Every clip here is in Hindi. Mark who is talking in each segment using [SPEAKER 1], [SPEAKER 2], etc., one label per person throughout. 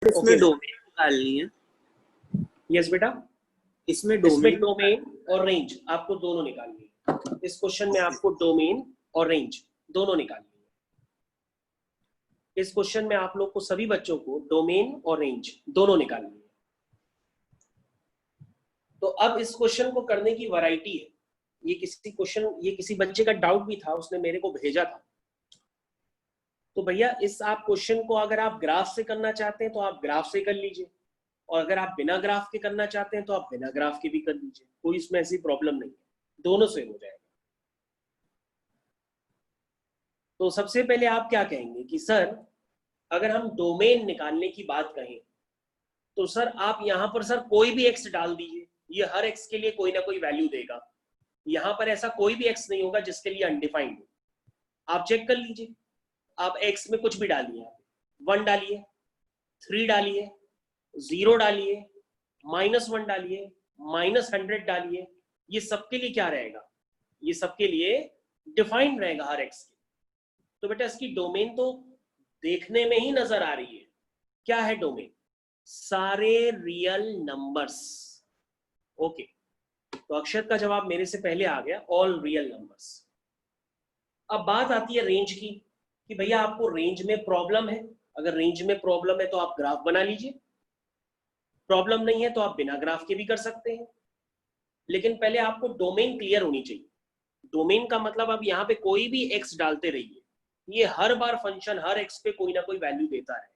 [SPEAKER 1] इसमें डोमेन निकालनी है।
[SPEAKER 2] यस बेटा,
[SPEAKER 1] इसमें
[SPEAKER 2] डोमेन और रेंज आपको दोनों निकालनी है। इस क्वेश्चन में आपको डोमेन और रेंज दोनों निकालनी है। इस क्वेश्चन में आप लोग को, सभी बच्चों को, डोमेन और रेंज दोनों निकालनी है। तो अब इस क्वेश्चन को करने की वैरायटी है। ये किसी बच्चे का डाउट भी था, उसने मेरे को भेजा था। तो भैया इस आप क्वेश्चन को अगर आप ग्राफ से करना चाहते हैं तो आप ग्राफ से कर लीजिए, और अगर आप बिना ग्राफ के करना चाहते हैं तो आप बिना ग्राफ के भी कर लीजिए, कोई इसमें ऐसी प्रॉब्लम नहीं है, दोनों से हो जाएगा। तो सबसे पहले आप क्या कहेंगे कि सर अगर हम डोमेन निकालने की बात कहें तो सर आप यहां पर सर कोई भी एक्स डाल दीजिए, ये हर एक्स के लिए कोई ना कोई वैल्यू देगा। यहां पर ऐसा कोई भी एक्स नहीं होगा जिसके लिए अनडिफाइंड हो। आप चेक कर लीजिए, आप एक्स में कुछ भी डालिए, आप 1 डालिए, 3 डालिए, 0 डालिए, -1 डालिए, -100 डालिए, ये सबके लिए क्या रहेगा? ये सबके लिए डिफाइंड रहेगा हर एक्स के। तो बेटा इसकी डोमेन तो देखने में ही नजर आ रही है। क्या है डोमेन? सारे रियल नंबर्स। ओके, तो अक्षत का जवाब मेरे से पहले आ गया, ऑल रियल नंबर्स। अब बात आती है रेंज की, कि भैया आपको रेंज में प्रॉब्लम है। अगर रेंज में प्रॉब्लम है तो आप ग्राफ बना लीजिए, प्रॉब्लम नहीं है तो आप बिना ग्राफ के भी कर सकते हैं। लेकिन पहले आपको डोमेन क्लियर होनी चाहिए। डोमेन का मतलब अब यहाँ पे कोई भी एक्स डालते रहिए, ये हर बार फंक्शन हर एक्स पे कोई ना कोई वैल्यू देता है।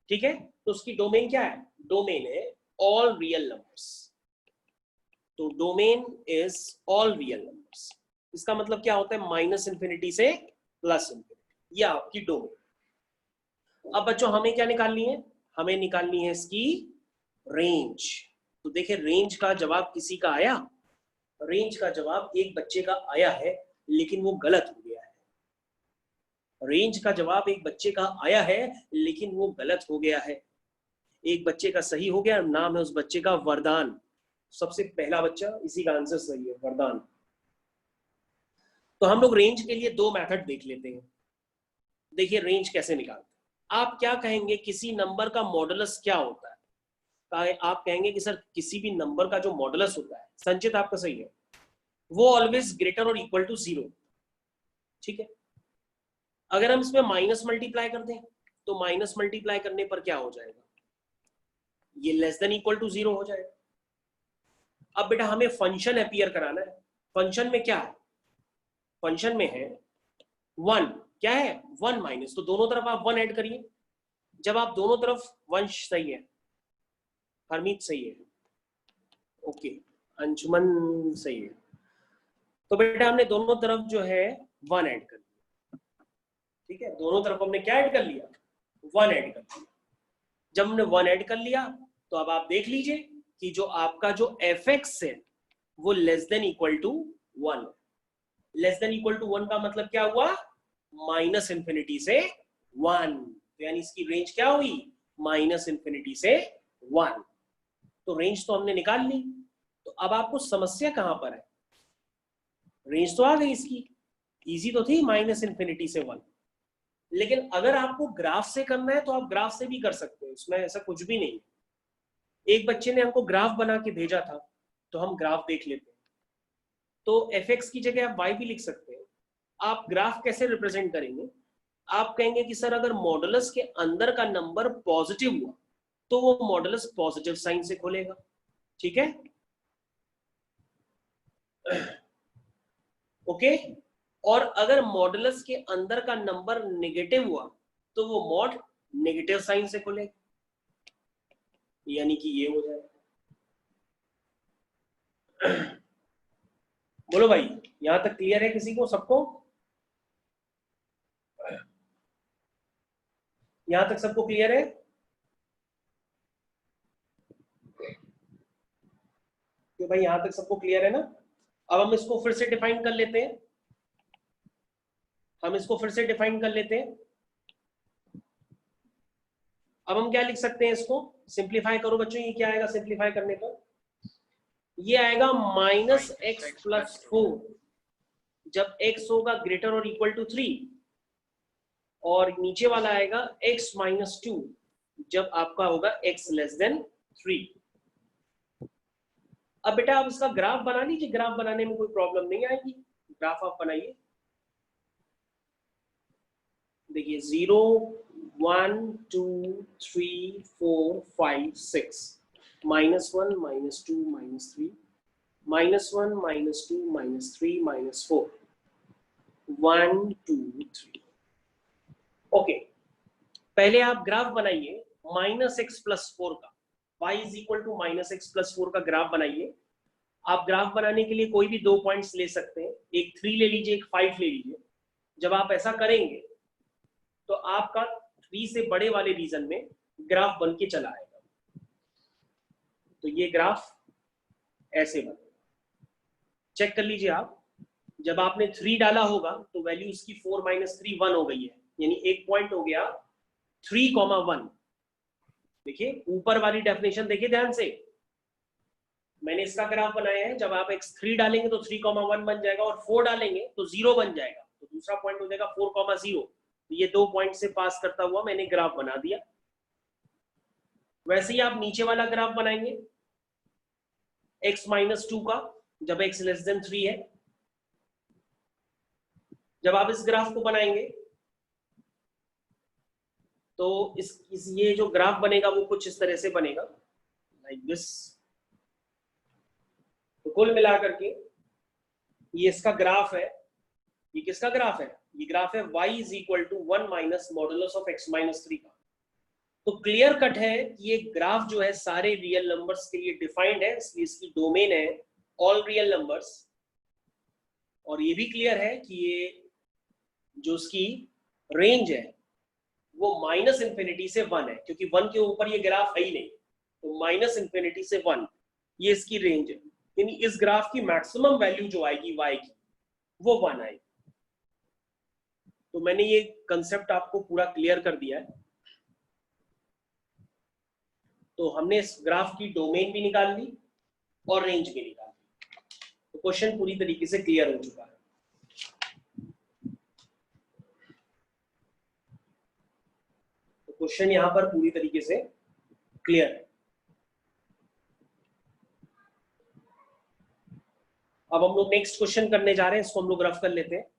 [SPEAKER 2] ठीक है, तो उसकी डोमेन क्या है? डोमेन है ऑल रियल नंबर्स। तो domain is all real numbers. इसका मतलब क्या होता है? -∞ से +∞, ये आपकी डोमेन। अब बच्चों हमें क्या निकालनी है? हमें निकालनी है इसकी रेंज। तो देखिए रेंज का जवाब किसी का आया, रेंज का जवाब एक बच्चे का आया है, लेकिन वो गलत हो गया है। रेंज का जवाब एक बच्चे का आया है लेकिन वो गलत हो गया है। एक बच्चे का सही हो गया, नाम है उस बच्चे का वरदान। सबसे पहला बच्चा, इसी का आंसर सही है, वरदान। तो हम लोग रेंज के लिए 2 मेथड देख लेते हैं। देखिए रेंज कैसे निकालते हैं। आप क्या कहेंगे किसी नंबर का मॉडुलस क्या होता है? आप कहेंगे कि सर किसी भी नंबर का जो मॉडुलस होता है, संचित आपका सही है, वो ऑलवेज ग्रेटर और इक्वल टू 0। ठीक है, अगर हम इसमें माइनस मल्टीप्लाई कर दें तो माइनस मल्टीप्लाई करने पर क्या हो जाएगा? ये लेस देन इक्वल टू 0 हो जाएगा। अब बेटा हमें फंक्शन अपीयर कराना है। फंक्शन में क्या है? फंक्शन में है 1। क्या है? 1 माइनस, तो दोनों तरफ आप 1 ऐड करिए। जब आप दोनों तरफ, वंश सही है, हरमीत सही है, ओके, अंशुमन सही है। तो बेटा हमने दोनों तरफ जो है 1 ऐड कर लिया। ठीक है, दोनों तरफ हमने क्या ऐड कर लिया? 1 ऐड कर लिया। जब हमने 1 ऐड कर लिया तो अब आप देख लीजिए कि जो आपका जो fx है वो less than equal to 1। Less than equal to 1 का मतलब क्या हुआ? -∞ से 1। तो यानी इसकी रेंज क्या हुई? -∞ से 1। तो रेंज तो हमने निकाल ली। तो अब आपको समस्या कहां पर है? रेंज तो आ गई इसकी, इजी तो थी, -∞ से 1। लेकिन अगर आपको ग्राफ से करना है तो आप ग्राफ से भी कर सकते हो, इसमें ऐसा कुछ भी नहीं। एक बच्चे ने हमको ग्राफ बना के भेजा था, तो हम ग्राफ देख लेते हैं। तो fx की जगह आप y भी लिख सकते हैं। आप ग्राफ कैसे रिप्रेजेंट करेंगे? आप कहेंगे कि सर अगर मॉडुलस के अंदर का नंबर पॉजिटिव हुआ तो वो मॉडुलस पॉजिटिव साइन से खोलेगा। ठीक है, ओके। और अगर मॉडुलस के अंदर का नंबर नेगेटिव हुआ तो वो मॉड नेगेटिव साइन से खुलेगा, यानी कि ये हो जाएगा। बोलो भाई, यहां तक क्लियर है किसी को? सबको यहां तक सबको क्लियर है? तो भाई यहां तक सबको क्लियर है ना? अब हम इसको फिर से डिफाइन कर लेते हैं। अब हम क्या लिख सकते हैं इसको? सिंप्लीफाई करो बच्चों, ये क्या आएगा सिंप्लीफाई करने पर? ये आएगा -x + 4 जब x होगा ग्रेटर और इक्वल टू 3, और नीचे वाला आएगा x - 2 जब आपका होगा x लेस देन 3। अब बेटा आप इसका ग्राफ बना लीजिए, ग्राफ बनाने में कोई प्रॉब्लम नहीं आएगी। ग्राफ आप बनाइए। देखिए 0 1 2 3 4 5 6 -1 -2 -3 -1 -2 -3 -4 1 2 3। ओके, पहले आप ग्राफ बनाइए -x+4 का, y is equal to -x+4 का ग्राफ बनाइए। आप ग्राफ बनाने के लिए कोई भी 2 पॉइंट्स ले सकते हैं, एक 3 ले लीजिए, एक 5 ले लीजिए। जब आप ऐसा करेंगे तो आपका 3 से बड़े वाले रीजन में ग्राफ बन के चला आएगा। तो ये ग्राफ ऐसे बनेगा, चेक कर लीजिए आप। जब आपने 3 डाला होगा तो वैल्यू इसकी 4 - 3 1 हो गई है, यानी एक पॉइंट हो गया 3,1। देखिए ऊपर वाली डेफिनेशन देखिए ध्यान से, मैंने इसका ग्राफ बनाया है। जब आप x3 डालेंगे तो 3,1 बन जाएगा, और 4 डालेंगे तो 0 बन जाएगा, तो दूसरा पॉइंट हो जाएगा 4,0। ये 2 पॉइंट से पास करता हुआ मैंने ग्राफ बना दिया। वैसे ही आप नीचे वाला ग्राफ बनाएंगे x -2 का, जब x लेस देन 3 है। जब आप इस ग्राफ को बनाएंगे तो ये जो ग्राफ बनेगा वो कुछ इस तरह से बनेगा, लाइक दिस। तो कुल मिलाकर के ये इसका ग्राफ है। ये किसका ग्राफ है? ये ग्राफ है y is equal to 1 minus modulus of x -3 का। तो क्लियर कट है कि ये ग्राफ जो है सारे रियल नंबर्स के लिए डिफाइंड है, इसलिए इसकी डोमेन है ऑल रियल नंबर्स। और ये भी क्लियर है कि ये जो उसकी रेंज है वो -∞ से 1 है, क्योंकि 1 के ऊपर ये ग्राफ है ही नहीं, तो -∞ से 1 ये इसकी रेंज है। यानी इस ग्राफ की मैक्सिमम वैल्यू जो आएगी y की वो 1 आएगी। तो मैंने ये कंसेप्ट आपको पूरा क्लियर कर दिया है। तो हमने इस ग्राफ की डोमेन भी निकाल ली और रेंज भी निकाल ली। तो क्वेश्चन पूरी तरीके से क्लियर हो चुका है। तो क्वेश्चन यहां पर पूरी तरीके से क्लियर है। अब हम लोग नेक्स्ट क्वेश्चन करने जा रहे हैं, इसको हम लोग रफ कर लेते हैं।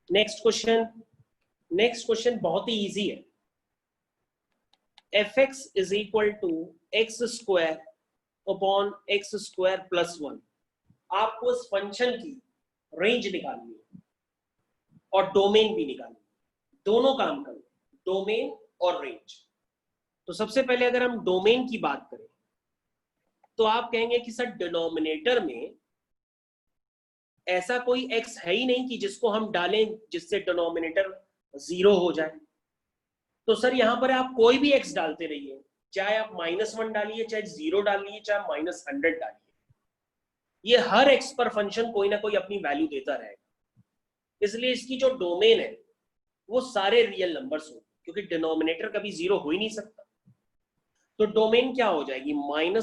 [SPEAKER 2] नेक्स्ट क्वेश्चन बहुत ही इजी है। fx is equal to x square upon x square plus 1। आपको इस फंक्शन की रेंज निकालनी है और डोमेन भी निकालनी है, दोनों काम करें, डोमेन और रेंज। तो सबसे पहले अगर हम डोमेन की बात करें तो आप कहेंगे कि सर डिनोमिनेटर में ऐसा कोई x है ही नहीं कि जिसको हम डालें जिससे डिनोमिनेटर 0 हो जाए। तो सर यहां पर आप कोई भी x डालते रहिए, चाहे आप -1 डालिए, चाहे 0 डालिए, चाहे -100 डालिए, ये हर x पर फंक्शन कोई ना कोई अपनी वैल्यू देता रहेगा। इसलिए इसकी जो डोमेन है वो सारे रियल नंबर्स हो, क्योंकि डिनोमिनेटर कभी 0 हो ही नहीं सकता। तो डोमेन क्या हो जाएगी? -∞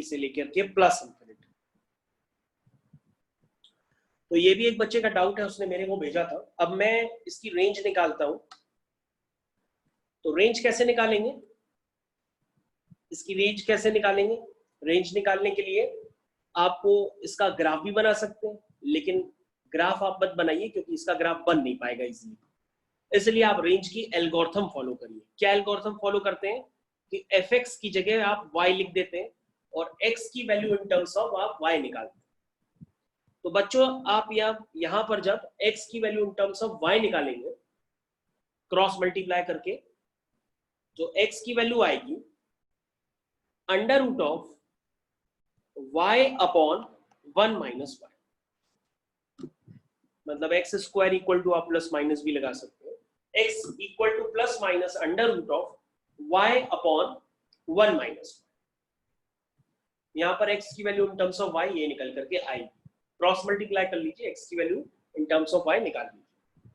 [SPEAKER 2] से लेकर के +∞। तो ये भी एक बच्चे का डाउट है, उसने मेरे को भेजा था। अब मैं इसकी रेंज निकालता हूं। तो रेंज कैसे निकालेंगे? इसकी रेंज कैसे निकालेंगे? रेंज निकालने के लिए आपको इसका ग्राफ भी बना सकते हैं, लेकिन ग्राफ आप मत बनाइए क्योंकि इसका ग्राफ बन नहीं पाएगा इजीली। इसलिए आप रेंज की एल्गोरिथम फॉलो करिए। क्या एल्गोरिथम फॉलो करते हैं कि fx की जगह आप y लिख देते हैं और x की वैल्यू इन टर्म्स ऑफ आप y निकालते हैं। तो बच्चों आप यहां पर जब x की value in terms of y निकालेंगे क्रॉस मल्टीप्लाई करके, तो x की वैल्यू आएगी √of y upon 1 minus y। मतलब x स्क्वायर इक्वल टू आप प्लस माइनस भी लगा सकते हैं, x equal two plus minus √of y upon 1 minus y। यहां पर x की value in terms of y ये निकल करके आएगी। क्रॉस मल्टीप्लाई कर लीजिए, x की value in terms of y निकाल लीजिए।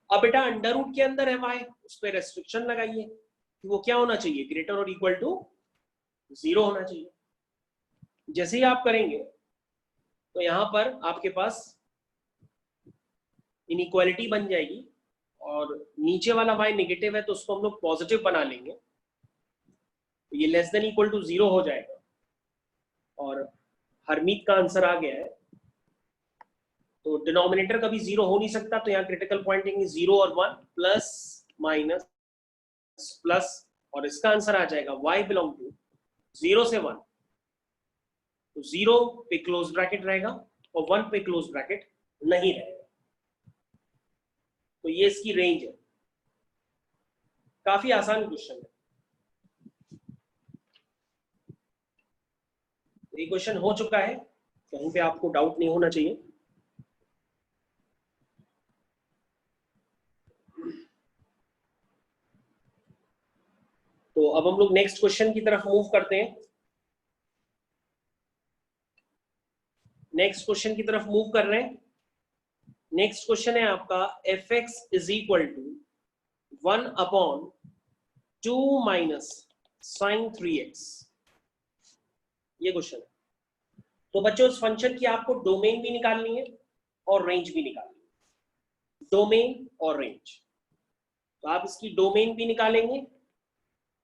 [SPEAKER 2] अब बेटा अंडर रूट के अंदर है y, उस पर रेस्ट्रिक्शन लगाइए कि वो क्या होना चाहिए? ग्रेटर और इक्वल टू 0 होना चाहिए। जैसे ही आप करेंगे तो यहां पर आपके पास इनइक्वालिटी बन जाएगी और नीचे वाला y नेगेटिव है तो उसको हम लोग पॉजिटिव बना लेंगे, तो ये लेस देन इक्वल टू 0 हो जाएगा और हरमीत का आंसर आ गया है। तो डिनोमिनेटर कभी 0 हो नहीं सकता, तो यहाँ क्रिटिकल पॉइंट लेंगे 0 और 1 प्लस माइनस प्लस, और इसका आंसर आ जाएगा y बिलोंग टू 0 से 1, तो 0 पे क्लोज ब्रैकेट रहेगा और 1 पे क्लोज ब्रैकेट नहीं रहेगा, तो ये इसकी रेंज है। काफी आसान क्वेश्चन है, ये क्वेश्चन हो चुका है, कहीं पे आपको डाउट नहीं होना चाहिए। तो अब हम लोग नेक्स्ट क्वेश्चन की तरफ मूव करते हैं। नेक्स्ट क्वेश्चन की तरफ मूव कर रहे हैं। नेक्स्ट क्वेश्चन है आपका fx is equal to 1 upon 2 minus sine 3x, ये क्वेश्चन है। तो बच्चों इस फंक्शन की आपको डोमेन भी निकालनी है और रेंज भी निकालनी है, डोमेन और रेंज। तो आप इसकी डोमेन भी निकालेंगे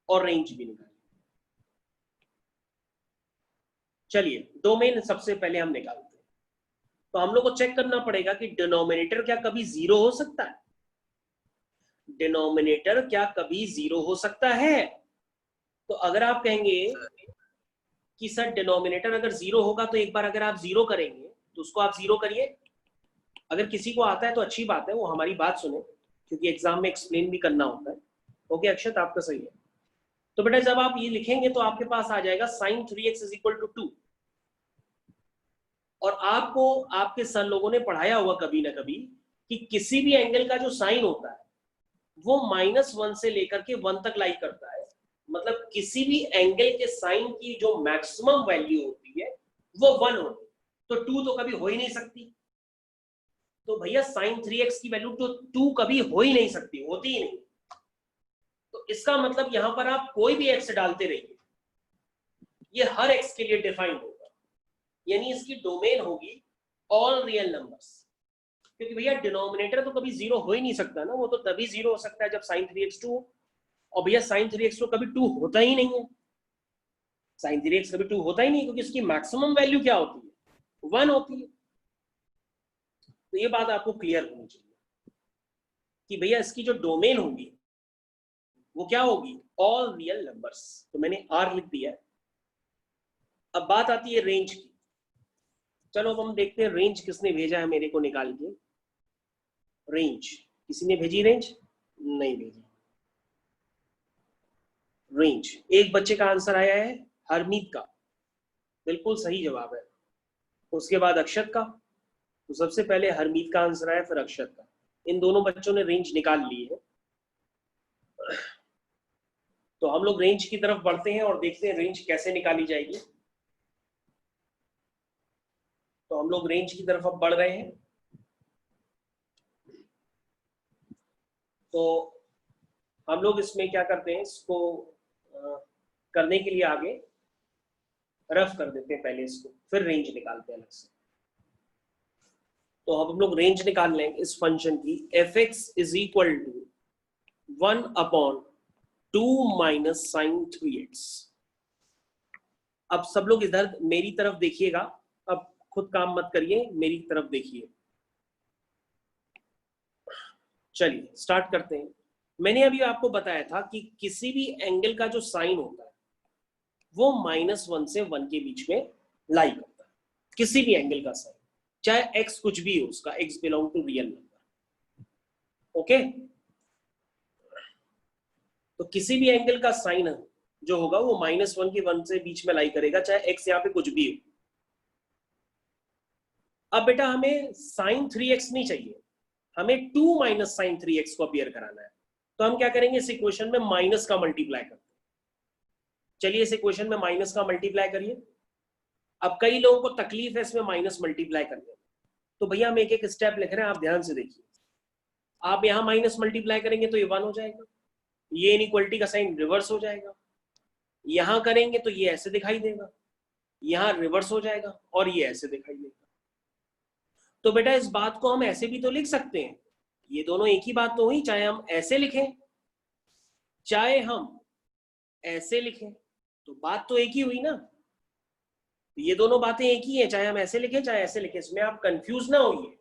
[SPEAKER 2] और रेंज भी निकालेंगे। चलिए डोमेन सबसे पहले हम निकालते हैं। तो हम लोग को चेक करना पड़ेगा कि डिनोमिनेटर क्या कभी 0 हो सकता है, डिनोमिनेटर क्या कभी 0 हो सकता है। तो अगर आप कहेंगे कि सर डिनोमिनेटर अगर 0 होगा, तो एक बार अगर आप 0 करेंगे तो उसको आप 0 करिए। अगर किसी को आता है तो अच्छी बात है, वो हमारी बात सुने, क्योंकि एग्जाम में एक्सप्लेन भी करना होता है। ओके अक्षत, आपका सही है। तो बेटा जब आप ये लिखेंगे तो आपके पास आ जाएगा sin 3x is equal to 2, और आपको आपके सर लोगों ने पढ़ाया हुआ कभी ना कभी कि किसी भी एंगल का जो साइन होता है वो -1 से लेकर के 1 तक लाई करता है। मतलब किसी भी एंगल के साइन की जो मैक्सिमम वैल्यू होती है वो 1 होती है, तो 2 तो कभी हो ही नहीं सकती। तो भैया sin 3x की वैल्यू तो 2 कभी हो ही नहीं सकती, होती ही नहीं। तो इसका मतलब यहां पर आप कोई भी x डालते रहिए, ये हर x के लिए डिफाइंड होगा, यानी इसकी डोमेन होगी ऑल रियल नंबर्स। क्योंकि भैया डिनोमिनेटर तो कभी 0 हो ही नहीं सकता ना, वो तो तभी 0 हो सकता है जब sin 3x 2 हो, और भैया sin 3x तो कभी 2 होता ही नहीं है, sin 3x कभी 2 होता ही नहीं, क्योंकि इसकी मैक्सिमम वैल्यू क्या होती है, 1 होती है। तो ये बात आपको क्लियर होनी चाहिए कि भैया इसकी जो डोमेन होगी वो क्या होगी, ऑल रियल नंबर्स। तो मैंने R लिख दिया है। अब बात आती है रेंज की। चलो अब हम देखते हैं रेंज किसने भेजा है मेरे को निकाल के। रेंज किसी ने भेजी, रेंज नहीं भेजी। रेंज एक बच्चे का आंसर आया है हरमीत का, बिल्कुल सही जवाब है। उसके बाद अक्षत का, तो सबसे पहले हरमीत का आंसर आया, फिर अक्षत का। इन दोनों बच्चों ने रेंज निकाल ली है। तो हम लोग रेंज की तरफ बढ़ते हैं और देखते हैं रेंज कैसे निकाली जाएगी। तो हम लोग रेंज की तरफ अब बढ़ रहे हैं। तो हम लोग इसमें क्या करते हैं, इसको करने के लिए आगे रफ कर देते हैं पहले इसको, फिर रेंज निकालते हैं अलग से। तो अब हम लोग रेंज निकाल लेंगे इस फंक्शन की, fx is equal to 1 upon 2 minus sine 3x। अब सब लोग इधर मेरी तरफ देखिएगा, अब खुद काम मत करिए, मेरी तरफ देखिए। चलिए स्टार्ट करते हैं। मैंने अभी आपको बताया था कि किसी भी एंगल का जो साइन होता है वो -1 से 1 के बीच में लाई करता है, किसी भी एंगल का साइन, चाहे x कुछ भी हो, उसका x belong to real number. Okay, तो किसी भी एंगल का साइन जो होगा वो -1 के 1 से बीच में लाई करेगा, चाहे x यहाँ पे कुछ भी हो। अब बेटा हमें sin 3x नहीं चाहिए, हमें 2 माइनस साइन 3x को अपीयर कराना है। तो हम क्या करेंगे, इस इक्वेशन में माइनस का मल्टीप्लाई करते हैं। चलिए इस इक्वेशन में माइनस का मल्टीप्लाई करिए। अब कई लोगों को तकलीफ है इसमें माइनस मल्टीप्लाई करने में, तो भैया हम एक एक स्टेप लिख रहे हैं, आप ध्यान से देखिए। आप यहाँ माइनस मल्टीप्लाई करेंगे तो ये 1 हो जाएगा, ये इनइक्वालिटी का साइन रिवर्स हो जाएगा। यहां करेंगे तो ये ऐसे दिखाई देगा, यहां रिवर्स हो जाएगा और ये ऐसे दिखाई देगा। तो बेटा इस बात को हम ऐसे भी तो लिख सकते हैं, ये दोनों एक ही बात तो हुई, चाहे हम ऐसे लिखें चाहे हम ऐसे लिखें, तो बात तो एक ही हुई ना। ये दोनों बातें एक ही है, चाहे हम ऐसे लिखें चाहे ऐसे लिखें, इसमें आप कंफ्यूज ना होइए।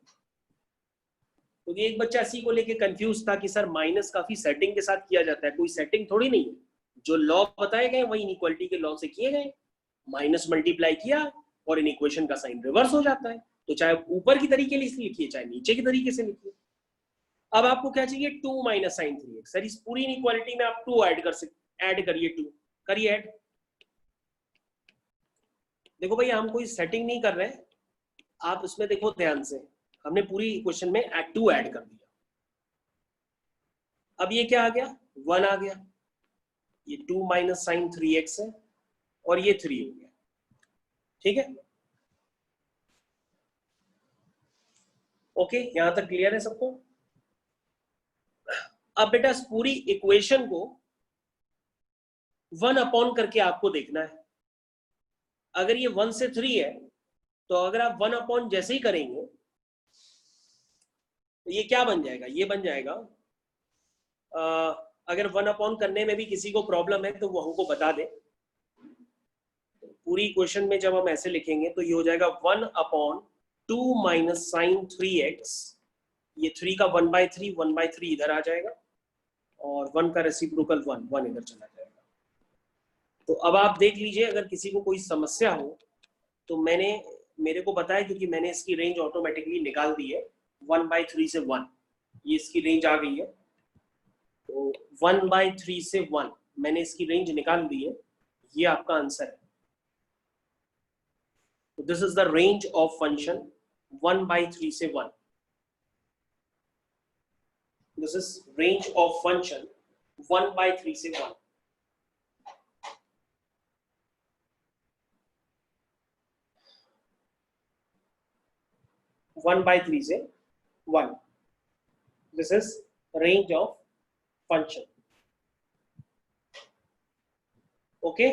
[SPEAKER 2] तो एक बच्चा इसी को लेके कंफ्यूज था कि सर माइनस काफी सेटिंग के साथ किया जाता है, कोई सेटिंग थोड़ी नहीं है, जो लॉ बताए गए वही इनइक्वालिटी के लॉ से किए गए, माइनस मल्टीप्लाई किया और इन इक्वेशन का साइन रिवर्स हो जाता है। तो चाहे ऊपर की तरीके से लिखिए चाहे नीचे की तरीके से लिखिए। अब आपको क्या चाहिए, 2 माइनस साइन 3x। सर इस पूरी इनइक्वालिटी में आप 2 ऐड कर सकते, ऐड करिए 2, करिए ऐड। देखो भैया हम कोई सेटिंग नहीं कर रहे हैं, आप इसमें देखो ध्यान से, हमने पूरी इक्वेशन में 2 ऐड कर दिया। अब ये क्या आ गया, 1 आ गया, ये 2 माइनस साइन 3x है और ये 3 हो गया, ठीक है। ओके, यहां तक क्लियर है सबको। अब बेटा इस पूरी इक्वेशन को 1 अपॉन करके आपको देखना है। अगर ये 1 से 3 है तो अगर आप 1 अपॉन जैसे ही करेंगे तो ये क्या बन जाएगा, ये बन जाएगा, अगर 1 अपॉन करने में भी किसी को प्रॉब्लम है तो वो हमको बता दे। पूरी इक्वेशन में जब हम ऐसे लिखेंगे तो ये हो जाएगा 1 अपॉन 2 माइनस साइन 3x, ये 3 का 1/3, 1/3 इधर आ जाएगा और 1 का रेसिप्रोकल 1 इधर चला जाएगा। तो अब आप देख लीजिए, अगर किसी को कोई समस्या हो तो मेरे को बताया, क्योंकि मैंने इसकी रेंज ऑटोमेटिकली निकाल दी है 1/3 से 1, ये इसकी रेंज आ गई है। तो 1/3 से 1 मैंने इसकी रेंज निकाल दी है, ये आपका आंसर है। तो this is the range of function 1/3 से 1। This is range of function 1/3 से 1। वन बाई थ्री से 1, this is range of function. Okay,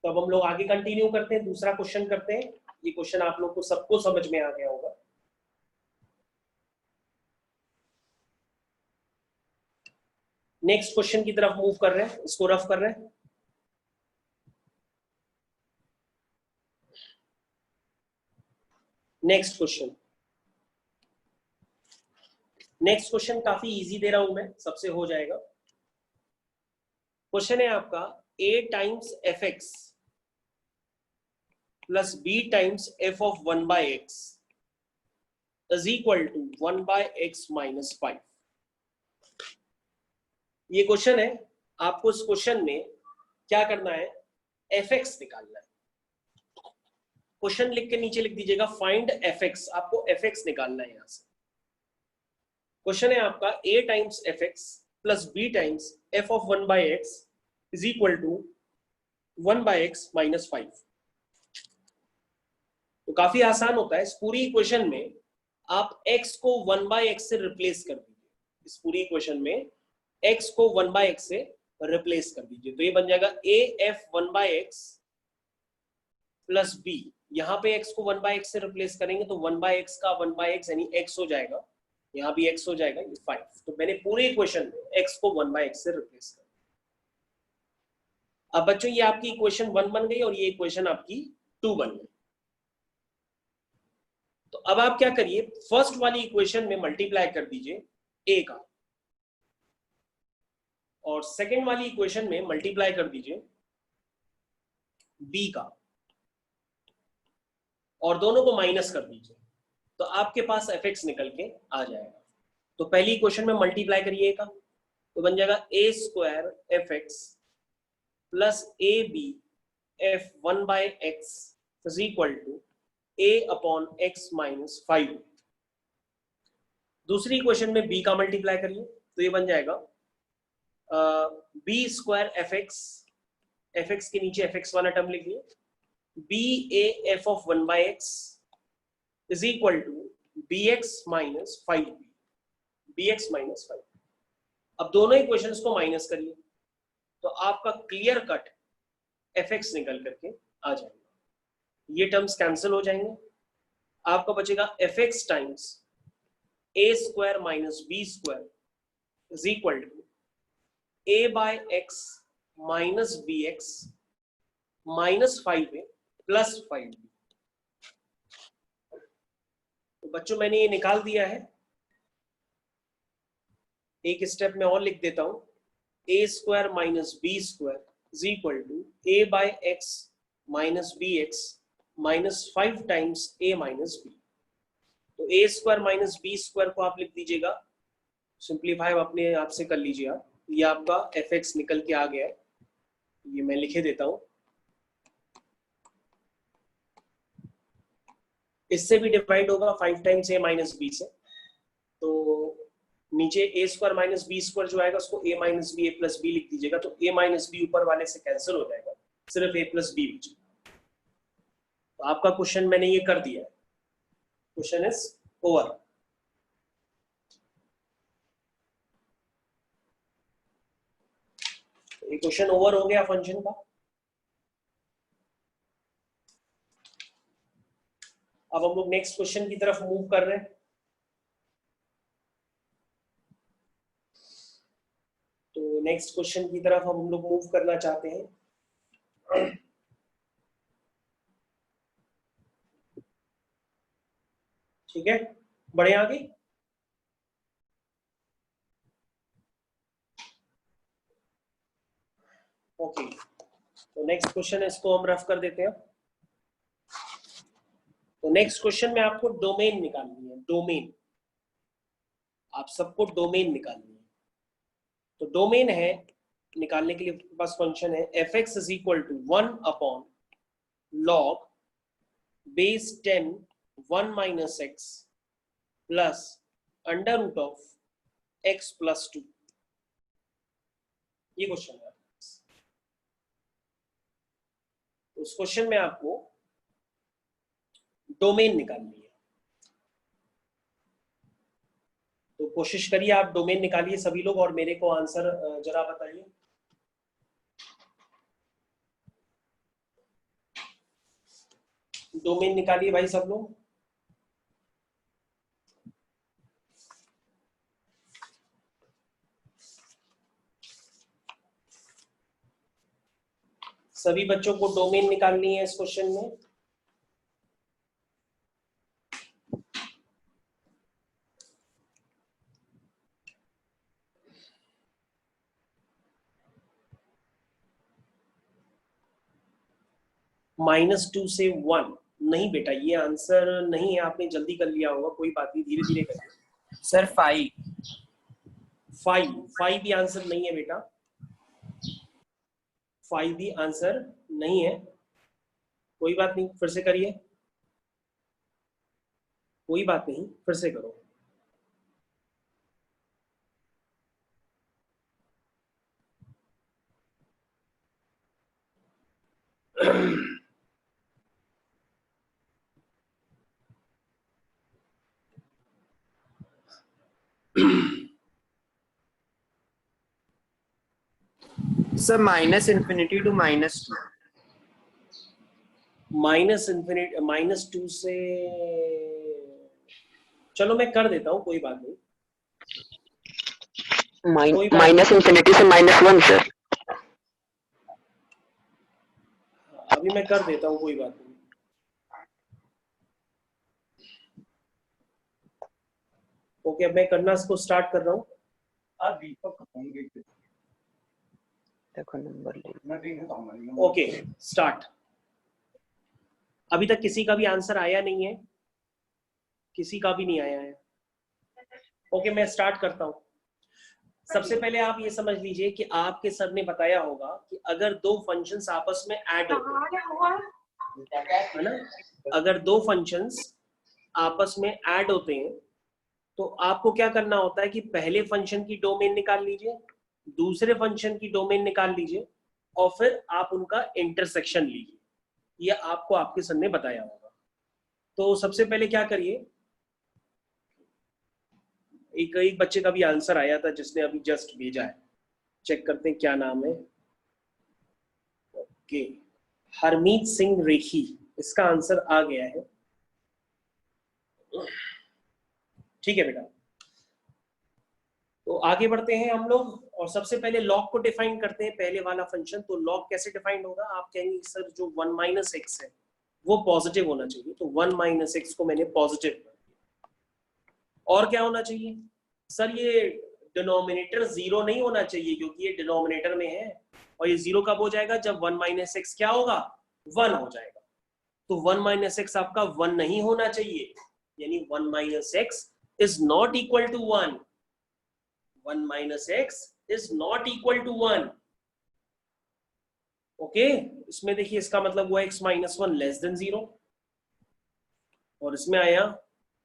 [SPEAKER 2] तो अब हम लोग आगे कंटिन्यू करते हैं, दूसरा क्वेश्चन करते हैं। ये क्वेश्चन आप लोग को सबको समझ में आ गया होगा। नेक्स्ट क्वेश्चन की तरफ मूव कर रहे हैं, इसको रफ कर रहे हैं। नेक्स्ट क्वेश्चन काफी इजी दे रहा हूं मैं, सबसे हो जाएगा। क्वेश्चन है आपका a times f x plus b times f of 1/x is equal to 1/x minus 5। ये क्वेश्चन है, आपको इस क्वेश्चन में क्या करना है, एफ एक्स निकालना है। क्वेश्चन लिख के नीचे लिख दीजिएगा फाइंड एफ एक्स, आपको एफ एक्स निकालना है यहां से। क्वेश्चन है आपका a times f x plus b times f of 1/x is equal to 1/x minus 5। तो काफी आसान होता है, इस पूरी इक्वेशन में आप x को 1/x से रिप्लेस कर दीजिए। इस पूरी इक्वेशन में x को 1/x से रिप्लेस कर दीजिए, तो ये बन जाएगा af 1/x प्लस b। यहाँ पे x को 1/x से रिप्लेस करेंगे तो 1/x का 1/x यानी x हो जाएगा, यहाँ भी x हो जाएगा, ये 5। तो मैंने पूरे इक्वेशन में x को 1/x से रिप्लेस कर दिया। अब बच्चों ये आपकी इक्वेशन 1 बन गई और ये इक्वेशन आपकी 2 बन गई। तो अब आप क्या करिए, फर्स्ट वाली इक्वेशन में मल्टीप्लाई कर दीजिए a का और सेकेंड वाली इक्वेशन में मल्टीप्लाई कर दीजिए b का और दोनों को माइनस कर दीजिए, तो आपके पास एफ एक्स निकल के आ जाएगा। तो पहली इक्वेशन में मल्टीप्लाई करिए का, तो बन जाएगा a square f x plus a b f 1/x is equal to a upon x minus 5। दूसरी इक्वेशन में b का मल्टीप्लाई करिए, तो ये बन जाएगा b स्क्वायर एफ एक्स के नीचे एफ एक्स वाला टर्म लिखिए, b a f of 1/x is equal to bx minus 5b, bx minus 5। अब दोनों इक्वेशंस को माइनस करिए तो आपका क्लियर कट एफ एक्स निकल करके आ जाएगा। ये टर्म्स कैंसिल हो जाएंगे, आपका बचेगा fx times a square minus b square is equal to a by x minus bx minus 5a plus 5b। तो बच्चों मैंने ये निकाल दिया है, एक स्टेप में और लिख देता हूं, a square minus b square is equal to a by x minus bx minus 5 times a minus b। तो a square minus b square को आप लिख दीजिएगा, सिंप्लीफाई अपने आप से कर लीजिए आप, ये आपका fx निकल के आ गया है, ये मैं लिखे देता हूं। इससे भी डिवाइड होगा 5 टाइम्स a माइनस b से, तो नीचे a square minus b square जो आएगा उसको a minus b a plus b लिख दीजिएगा, तो a माइनस b ऊपर वाले से कैंसिल हो जाएगा, सिर्फ a प्लस b बचेगा। तो आपका क्वेश्चन मैंने ये कर दिया है, क्वेश्चन इज ओवर। ये क्वेश्चन ओवर हो गया फंक्शन का। अब हम लोग नेक्स्ट क्वेश्चन की तरफ मूव कर रहे हैं। तो नेक्स्ट क्वेश्चन की तरफ हम लोग मूव करना चाहते हैं। ठीक है, बढ़े आगे। ओके, तो नेक्स्ट क्वेश्चन है, इसको हम रफ कर देते हैं। तो नेक्स्ट क्वेश्चन में आपको डोमेन निकालनी है, डोमेन, आप सबको डोमेन निकालनी है। तो डोमेन है, निकालने के लिए आपके पास फंक्शन है fx is equal to 1 upon log base 10 1 minus x plus under root of x plus 2। ये क्वेश्चन है। उस क्वेश्चन में आपको डोमेन निकालनी है, तो कोशिश करिए आप डोमेन निकालिए सभी लोग, और मेरे को आंसर जरा बताइए। डोमेन निकालिए भाई सब लोग। सभी बच्चों को डोमेन निकालनी है इस क्वेश्चन में। -2 से 1 नहीं बेटा, ये आंसर नहीं है, आपने जल्दी कर लिया होगा, कोई बात नहीं, धीरे धीरे करिए।
[SPEAKER 1] सर 5
[SPEAKER 2] भी आंसर नहीं है बेटा, 5 भी आंसर नहीं है, कोई बात नहीं, फिर से करिए, कोई बात नहीं, फिर से करो।
[SPEAKER 1] Sir -∞ to -2।
[SPEAKER 2] -2 से, चलो मैं कर देता हूँ, कोई बात नहीं,
[SPEAKER 3] -∞ से -1 सर।
[SPEAKER 2] अभी मैं कर देता हूँ, कोई बात नहीं। ओके, अब मैं करना इसको स्टार्ट कर रहा हूँ।
[SPEAKER 3] देखो नंबर
[SPEAKER 2] ओके, स्टार्ट। अभी तक किसी का भी आंसर आया नहीं है, किसी का भी नहीं आया है। ओके, मैं स्टार्ट करता हूँ। सबसे पहले आप ये समझ लीजिए कि आपके सर ने बताया होगा कि अगर दो फंक्शंस आपस में ऐड होते हैं, है ना, अगर दो फंक्शंस आपस में ऐड होते हैं तो आपको क्या करना होता है कि पहले फंक्शन की डोमेन निकाल लीजिए, दूसरे फंक्शन की डोमेन निकाल लीजिए, और फिर आप उनका इंटरसेक्शन लीजिए। ये आपको आपके सर ने बताया होगा। तो सबसे पहले क्या करिए, एक बच्चे का भी आंसर आया था जिसने अभी जस्ट भेजा है, चेक करते हैं क्या नाम है। ओके, हरमीत सिंह रेखी, इसका आंसर आ गया है। ठीक है बेटा, तो आगे बढ़ते हैं हम लोग और सबसे पहले लॉग को डिफाइन करते हैं, पहले वाला फंक्शन। तो लॉग कैसे डिफाइन होगा? आप कहेंगे सर जो 1 माइनस एक्स है वो पॉजिटिव होना चाहिए, तो 1 माइनस एक्स को मैंने पॉजिटिव कर दिया। और क्या होना चाहिए? सर ये डिनोमिनेटर जीरो नहीं होना चाहिए क्योंकि ये डिनोमिनेटर में है, और ये जीरो कब हो जाएगा? जब 1 माइनस एक्स क्या होगा? 1 हो जाएगा। तो 1 माइनस एक्स आपका 1 नहीं होना चाहिए, यानी 1 minus x is not equal to 1। 1 minus x is not equal to 1। Okay, इसमें देखिए इसका मतलब हुआ x माइनस 1 लेस देन 0, और इसमें आया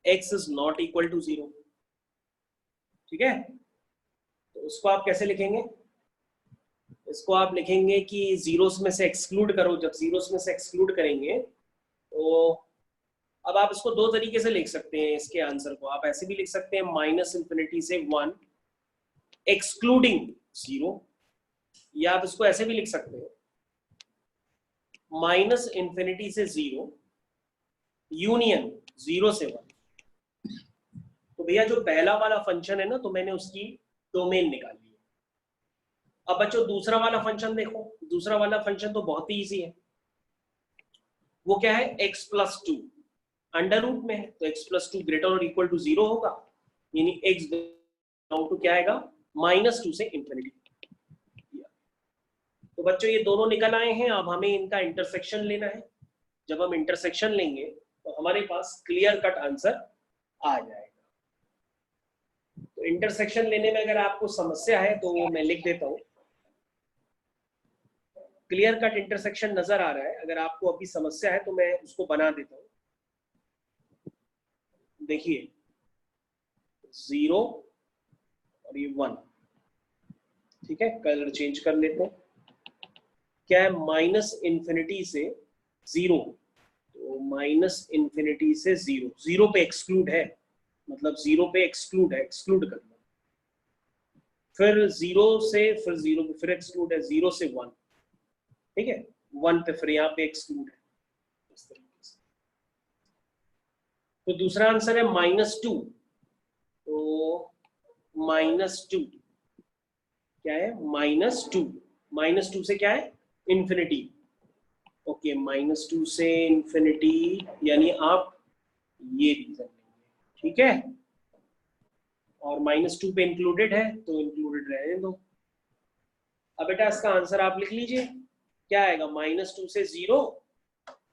[SPEAKER 2] x is not equal to 0। ठीक है, तो उसको आप कैसे लिखेंगे? इसको आप लिखेंगे कि जीरोस में से एक्सक्लूड करो। जब जीरोस में से एक्सक्लूड करेंगे तो अब आप इसको दो तरीके से लिख सकते हैं। इसके आंसर को आप ऐसे भी लिख सकते हैं, माइनस इंफिनिटी से 1 एक्सक्लूडिंग 0, या आप इसको ऐसे भी लिख सकते हैं, माइनस इंफिनिटी से 0 यूनियन 0 से 1। तो भैया जो पहला वाला फंक्शन है ना, तो मैंने उसकी डोमेन निकाल ली। अब बच्चों दूसरा वाला फंक्शन देखो। दूसरा वाला फंक्शन तो बहुत ही इजी है। वो क्या है? x प्लस 2 अंडर रूट में है, तो x प्लस 2 ग्रेटर और इक्वल टू 0 होगा, यानी x बिलोंग टू क्या आएगा? माइनस 2 से इंफिनिटी। तो बच्चों ये दोनों निकल आए हैं, अब हमें इनका इंटरसेक्शन लेना है। जब हम इंटरसेक्शन लेंगे तो हमारे पास क्लियर कट आंसर आ जाएगा। तो इंटरसेक्शन लेने में अगर आपको समस्या है तो मैं लिख देता हूं, क्लियर कट इंटरसेक्शन नजर आ रहा है। अगर आपको अभी समस्या है तो मैं उसको बना देता हूं। देखिए 0 और ये 1, ठीक है, कलर चेंज कर लेते हैं। क्या है? माइनस इंफिनिटी से 0, तो माइनस इंफिनिटी से 0, 0 पे एक्सक्लूड है, मतलब 0 पे एक्सक्लूड है, एक्सक्लूड करना। फिर 0 से, फिर 0 पे फिर एक्सक्लूड है, 0 से 1, ठीक है, 1 पे फिर यहाँ पे एक्सक्लूड है, इस तरीके से। तो दूसरा आंसर है -2। तो -2 क्या है? -2 से क्या है? इंफिनिटी। ओके, -2 से इंफिनिटी, यानी आप ये रीजन लेंगे, ठीक है, और -2 पे इंक्लूडेड है तो इंक्लूडेड रहने दो। अब बेटा इसका आंसर आप लिख लीजिए, क्या आएगा? -2 से 0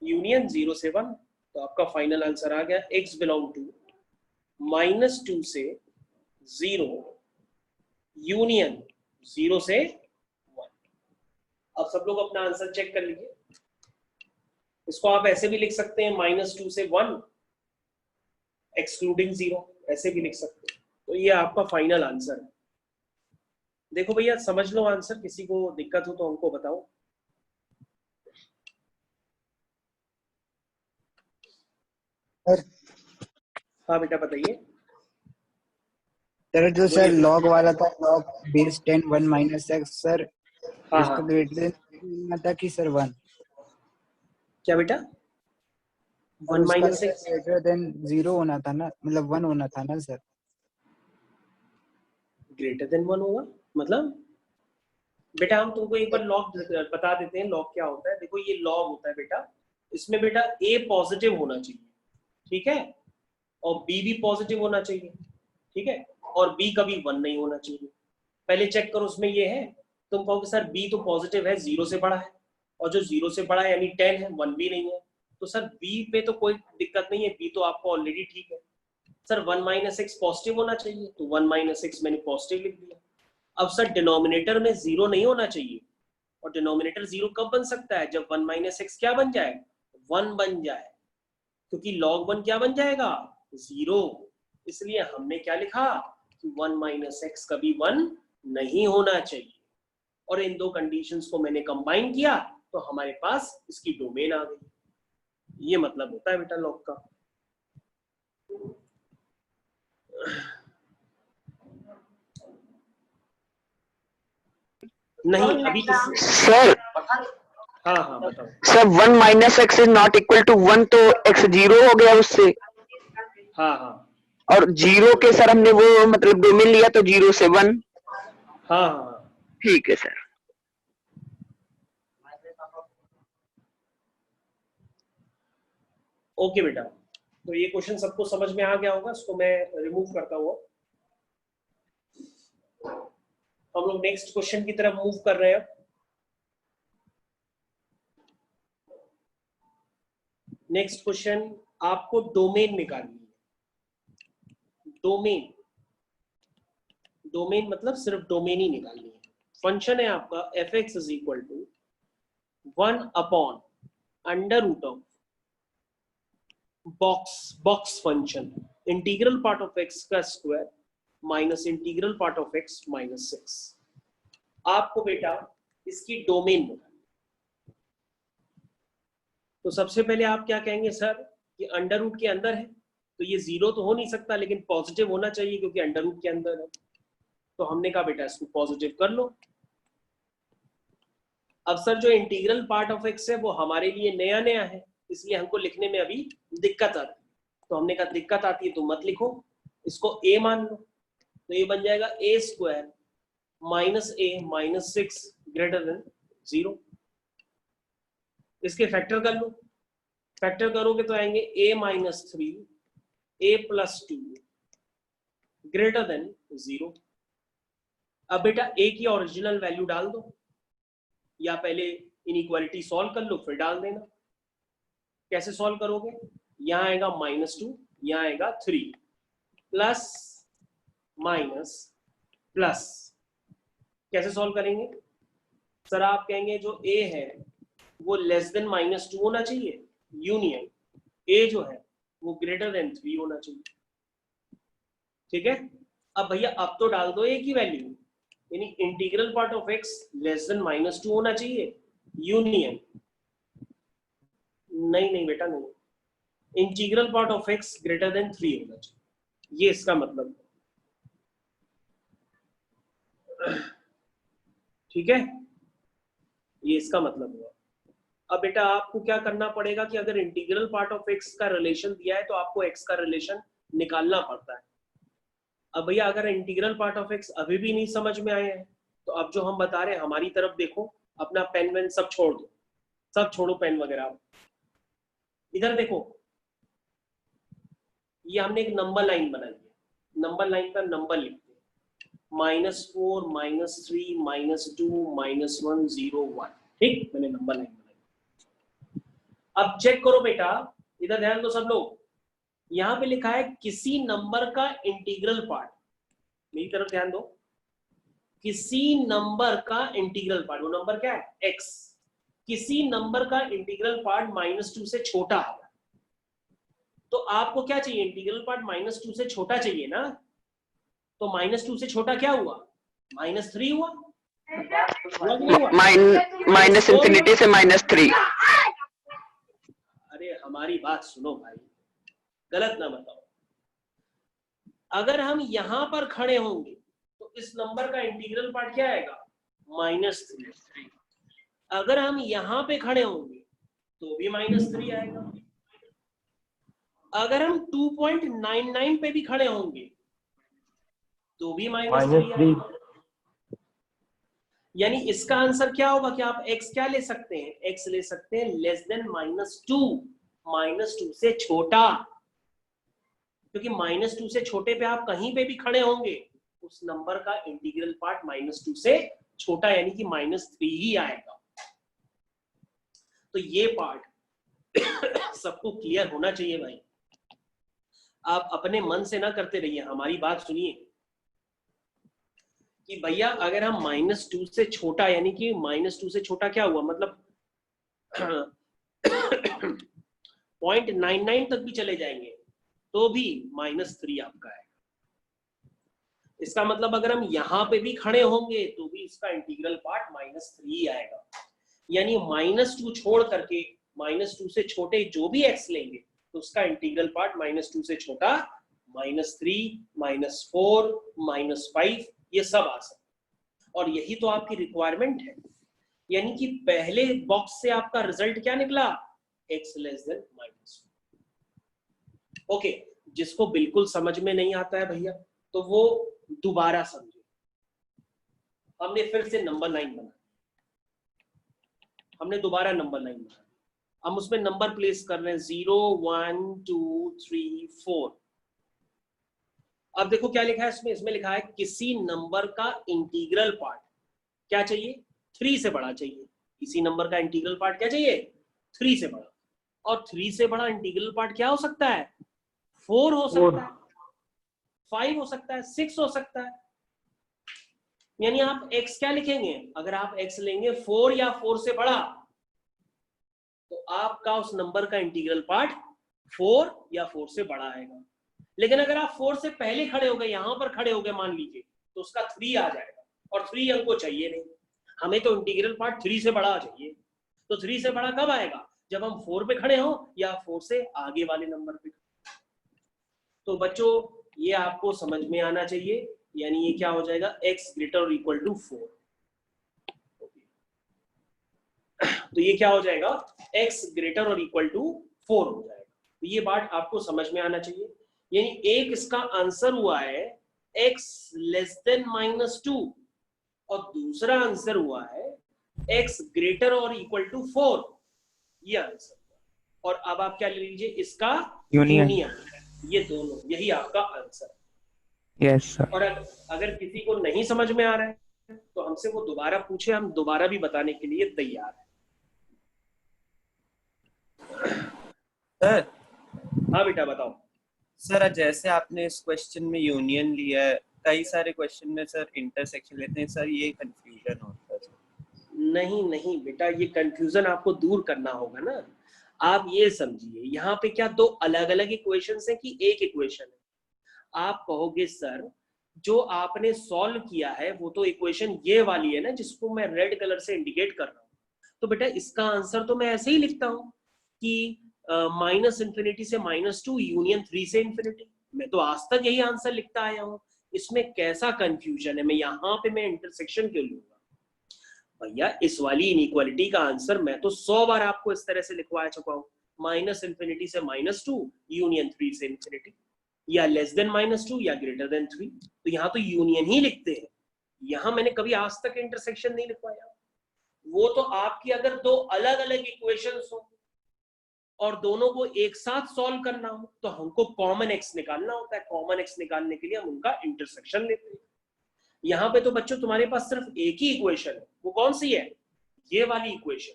[SPEAKER 2] यूनियन 0 से 1। तो आपका फाइनल आंसर आ गया, x बिलोंग टू -2 से 0 यूनियन 0 से 1। अब सब लोग अपना आंसर चेक कर लीजिए। इसको आप ऐसे भी लिख सकते हैं, -2 से 1 एक्सक्लूडिंग 0, ऐसे भी लिख सकते हैं। तो ये आपका फाइनल आंसर है। देखो भैया समझ लो आंसर, किसी को दिक्कत हो तो हमको बताओ।
[SPEAKER 4] सर
[SPEAKER 2] हाँ बेटा बताइए।
[SPEAKER 4] सर जो सर
[SPEAKER 2] बोलिए।
[SPEAKER 4] लॉग वाला था, log base 10 1 minus x, sir
[SPEAKER 2] हाँ
[SPEAKER 4] इसको
[SPEAKER 2] हाँ,
[SPEAKER 4] ग्रेटर था कि सर 1?
[SPEAKER 2] क्या बेटा?
[SPEAKER 4] और
[SPEAKER 2] 1
[SPEAKER 4] उसका
[SPEAKER 2] माइनस
[SPEAKER 4] सर
[SPEAKER 2] 6
[SPEAKER 4] ग्रेटर देन 0 होना था ना, मतलब 1 होना था ना सर?
[SPEAKER 2] ग्रेटर देन 1 होगा मतलब? बेटा हम तुमको एक बार लॉग बता देते हैं, लॉग क्या होता है। देखो ये लॉग होता है बेटा, इसमें बेटा a पॉजिटिव होना चाहिए, ठीक है, और b भी पॉजिटिव होना चाहिए, ठीक है, और b कभी 1 नहीं होना चाहिए। पहले चेक करो उसमें ये है। तुम कहोगे सर b तो पॉजिटिव है, 0 से बड़ा है, और जो 0 से बड़ा है यानी 10 है, 1 भी नहीं है। तो सर b पे तो कोई दिक्कत नहीं है, b तो आपको ऑलरेडी ठीक है। सर 1 माइनस एक्स पॉजिटिव होना चाहिए, तो 1 माइनस एक्स मैंने पॉजिटिव लिख दिया। अब सर डिनोमिनेटर में 0 नहीं होना चाहिए, और डिनोमिनेटर 0 कब बन सकता है? जब 1 माइनस एक्स क्या बन जाए? 1 बन जाए, क्योंकि log 1 क्या बन जाएगा? 0। इसलिए हमने क्या लिखा कि 1 माइनस एक्स कभी 1 नहीं होना चाहिए, और इन दो कंडीशंस को मैंने कंबाइन किया तो हमारे पास इसकी डोमेन आ गई। ये मतलब होता है बेटा लॉग का। नहीं अभी किसी,
[SPEAKER 3] सर
[SPEAKER 2] हाँ हाँ बताओ।
[SPEAKER 3] Sir 1 minus x is not equal to 1, तो एक्स 0 हो गया उससे।
[SPEAKER 2] हाँ हाँ
[SPEAKER 3] और 0 के सर हमने वो मतलब डोमेन लिया तो 0 से 1।
[SPEAKER 2] हाँ हाँ
[SPEAKER 3] ठीक है सर।
[SPEAKER 2] ओके बेटा, तो ये क्वेश्चन सबको समझ में आ गया होगा, इसको मैं रिमूव करता हूँ। हम लोग नेक्स्ट क्वेश्चन की तरफ मूव कर रहे हैं। नेक्स्ट क्वेश्चन, आपको डोमेन निकालनी है। डोमेन, डोमेन मतलब सिर्फ डोमेन ही निकालनी है। फंक्शन है आपका f x is equal to 1/√ऑफ box function integral part of x का square minus integral part of x minus 6। आपको बेटा इसकी डोमेन निकालनी। तो सबसे पहले आप क्या कहेंगे सर कि अंडर रूट के अंदर है, तो ये 0 तो हो नहीं सकता, लेकिन पॉजिटिव होना चाहिए क्योंकि अंडर रूट के अंदर है। तो हमने कहा बेटा इसको पॉजिटिव कर लो। अब सर जो इंटीग्रल पार्ट ऑफ एक्स है वो हमारे लिए नया नया है, इसलिए हमको लिखने में अभी दिक्कत आती है। तो हमने कहा दिक्कत आती है तो मत लिखो, इसको a मान लो। तो ये बन जाएगा a² minus a minus 6 greater than 0। इसके फैक्टर कर लो, फैक्टर करोगे तो आएंगे a minus 3 a plus 2 greater than 0। अब बेटा a की ओरिजिनल वैल्यू डाल दो, या पहले इनइक्वालिटी सॉल्व कर लो फिर डाल देना। कैसे सॉल्व करोगे? यहां आएगा -2, यहां आएगा 3, प्लस माइनस प्लस। कैसे सॉल्व करेंगे सर? आप कहेंगे जो a है वो लेस देन -2 होना चाहिए, यूनियन a जो है वो ग्रेटर देन 3 होना चाहिए। ठीक है, अब भैया अब तो डाल दो a की वैल्यू, यानी integral part of x less than -2 होना चाहिए, यूनियन नहीं बेटा नहीं, integral part of x greater than 3 होना चाहिए। ये इसका मतलब है। ठीक है, ये इसका मतलब हुआ। अब बेटा आपको क्या करना पड़ेगा कि अगर इंटीग्रल पार्ट ऑफ x का रिलेशन दिया है तो आपको x का रिलेशन निकालना पड़ता है। अब भैया अगर इंटीग्रल पार्ट ऑफ x अभी भी नहीं समझ में आए हैं तो अब जो हम बता रहे हैं हमारी तरफ देखो, अपना पेन वेन सब छोड़ दो, सब छोड़ो पेन वगैरह, इधर देखो। ये हमने एक नंबर लाइन बनाई है, नंबर लाइन पर नंबर लिखते हैं -4 -3 -2 -1 0 1। ठीक, मैंने नंबर लाइन बनाई। अब चेक करो बेटा, इधर ध्यान दो सब लोग। यहां पे लिखा है किसी नंबर का इंटीग्रल पार्ट, मेरी तरफ ध्यान दो, किसी नंबर का इंटीग्रल पार्ट, वो नंबर क्या है x, किसी नंबर का इंटीग्रल पार्ट -2 से छोटा है। तो आपको क्या चाहिए? इंटीग्रल पार्ट -2 से छोटा चाहिए ना, तो -2 से छोटा क्या हुआ? -3 हुआ,
[SPEAKER 3] माइनस इंफिनिटी से -3।
[SPEAKER 2] अरे हमारी बात सुनो भाई, गलत ना बताओ। अगर हम यहां पर खड़े होंगे तो इस नंबर का इंटीग्रल पार्ट क्या आएगा? -3। अगर हम यहां पे खड़े होंगे तो भी -3 आएगा। अगर हम 2.99 पे भी खड़े होंगे तो भी -3 आएगा। यानी इसका आंसर क्या होगा कि आप x क्या ले सकते हैं? x ले सकते हैं लेस देन -2 से छोटा, क्योंकि -2 से छोटे पे आप कहीं पे भी खड़े होंगे उस नंबर का इंटीग्रल पार्ट -2 से छोटा, यानी कि -3 ही आएगा। तो ये पार्ट सबको क्लियर होना चाहिए भाई, आप अपने मन से ना करते रहिए, हमारी बात सुनिए कि भैया अगर हम -2 से छोटा, यानी कि -2 से छोटा क्या हुआ मतलब 0.99 तक भी चले जाएंगे तो भी -3 आपका है। इसका मतलब अगर हम यहां पे भी खड़े होंगे तो भी इसका इंटीग्रल पार्ट -3 आएगा। यानी -2 छोड़ करके -2 से छोटे जो भी x लेंगे तो उसका इंटीग्रल पार्ट -2 से छोटा -3 -4 -5 ये सब आ सकते। और यही तो आपकी रिक्वायरमेंट है यानी कि पहले बॉक्स से आपका रिजल्ट क्या निकला, x लेस देन -2। ओके, जिसको बिल्कुल समझ में नहीं आता है भैया तो वो दोबारा समझे। हमने फिर से नंबर लाइन बना, हमने दोबारा नंबर लाइन बना, हम उसमें नंबर प्लेस कर रहे हैं 0 1 2 3 4। अब देखो क्या लिखा है इसमें, इसमें लिखा है किसी नंबर का इंटीग्रल पार्ट क्या चाहिए, 3 से बड़ा चाहिए। किसी नंबर का इंटीग्रल पार्ट क्या चाहिए, 3 से बड़ा। और 3 से बड़ा इंटीग्रल पार्ट क्या हो सकता है, 4 हो सकता है, 5 हो सकता है, 6 हो सकता है। यानी आप x क्या लिखेंगे, अगर आप x लेंगे 4 या 4 से बड़ा तो आपका उस नंबर का इंटीग्रल पार्ट 4 या 4 से बड़ा आएगा। लेकिन अगर आप 4 से पहले खड़े हो गए, यहां पर खड़े हो गए मान लीजिए, तो उसका 3 आ जाएगा, और 3 हमको चाहिए नहीं, हमें तो इंटीग्रल पार्ट 3 से बड़ा चाहिए। तो 3 से बड़ा कब आएगा, जब हम 4 पे खड़े हो या 4 से आगे वाले नंबर पे। तो बच्चों ये आपको समझ में आना चाहिए, यानी ये क्या हो जाएगा, x ग्रेटर और इक्वल टू 4। तो ये क्या हो जाएगा, x ग्रेटर और इक्वल टू 4 हो जाएगा। तो ये बात आपको समझ में आना चाहिए। यानी एक इसका आंसर हुआ है x लेस देन -2 और दूसरा आंसर हुआ है x ग्रेटर और इक्वल टू 4, ये आंसर। और अब आप क्या ले लीजिए, इसका यूनियन, ये दोनों, यही आपका आंसर।
[SPEAKER 4] Yes sir.
[SPEAKER 2] और अगर किसी को नहीं समझ में आ रहा है तो हमसे वो दोबारा पूछे, हम दोबारा भी बताने के लिए तैयार हैं।
[SPEAKER 1] सर
[SPEAKER 2] हाँ बेटा बताओ।
[SPEAKER 1] सर जैसे आपने इस क्वेश्चन में यूनियन लिया है, कई सारे क्वेश्चन में सर इंटरसेक्शन लेते हैं सर, ये कंफ्यूजन होता है।
[SPEAKER 2] नहीं नहीं बेटा, ये कंफ्यूजन आपको दूर करना होगा ना। आप ये समझिए, यहाँ पे क्या दो अलग अलग इक्वेशंस हैं कि एक इक्वेशन है। आप कहोगे सर जो आपने सॉल्व किया है वो तो इक्वेशन ये वाली है ना, जिसको मैं रेड कलर से इंडिकेट कर रहा हूँ। तो बेटा इसका आंसर तो मैं ऐसे ही लिखता हूँ कि -∞ से -2 यूनियन 3 से इंफिनिटी। मैं तो आज तक यही आंसर लिखता आया हूँ, इसमें कैसा कंफ्यूजन है, मैं यहाँ पे मैं इंटरसेक्शन क्यों लूंगा। भैया इस वाली इनइक्वालिटी का आंसर मैं तो 100 बार आपको इस तरह से लिखवा चुका हूँ, -∞ से -2 यूनियन 3 से इंफिनिटी, या लेस देन -2 या ग्रेटर देन 3। तो यहाँ तो यूनियन ही लिखते हैं, यहाँ मैंने कभी आज तक इंटरसेक्शन नहीं लिखवाया। वो तो आपकी अगर दो अलग अलग इक्वेशंस हो और दोनों को एक साथ सॉल्व करना हो तो हमको कॉमन x निकालना होता है। कॉमन x निकालने के लिए हम उनका इंटरसेक्शन लेते हैं। यहाँ पे तो बच्चों तुम्हारे पास सिर्फ एक ही इक्वेशन है, वो कौन सी है, ये वाली इक्वेशन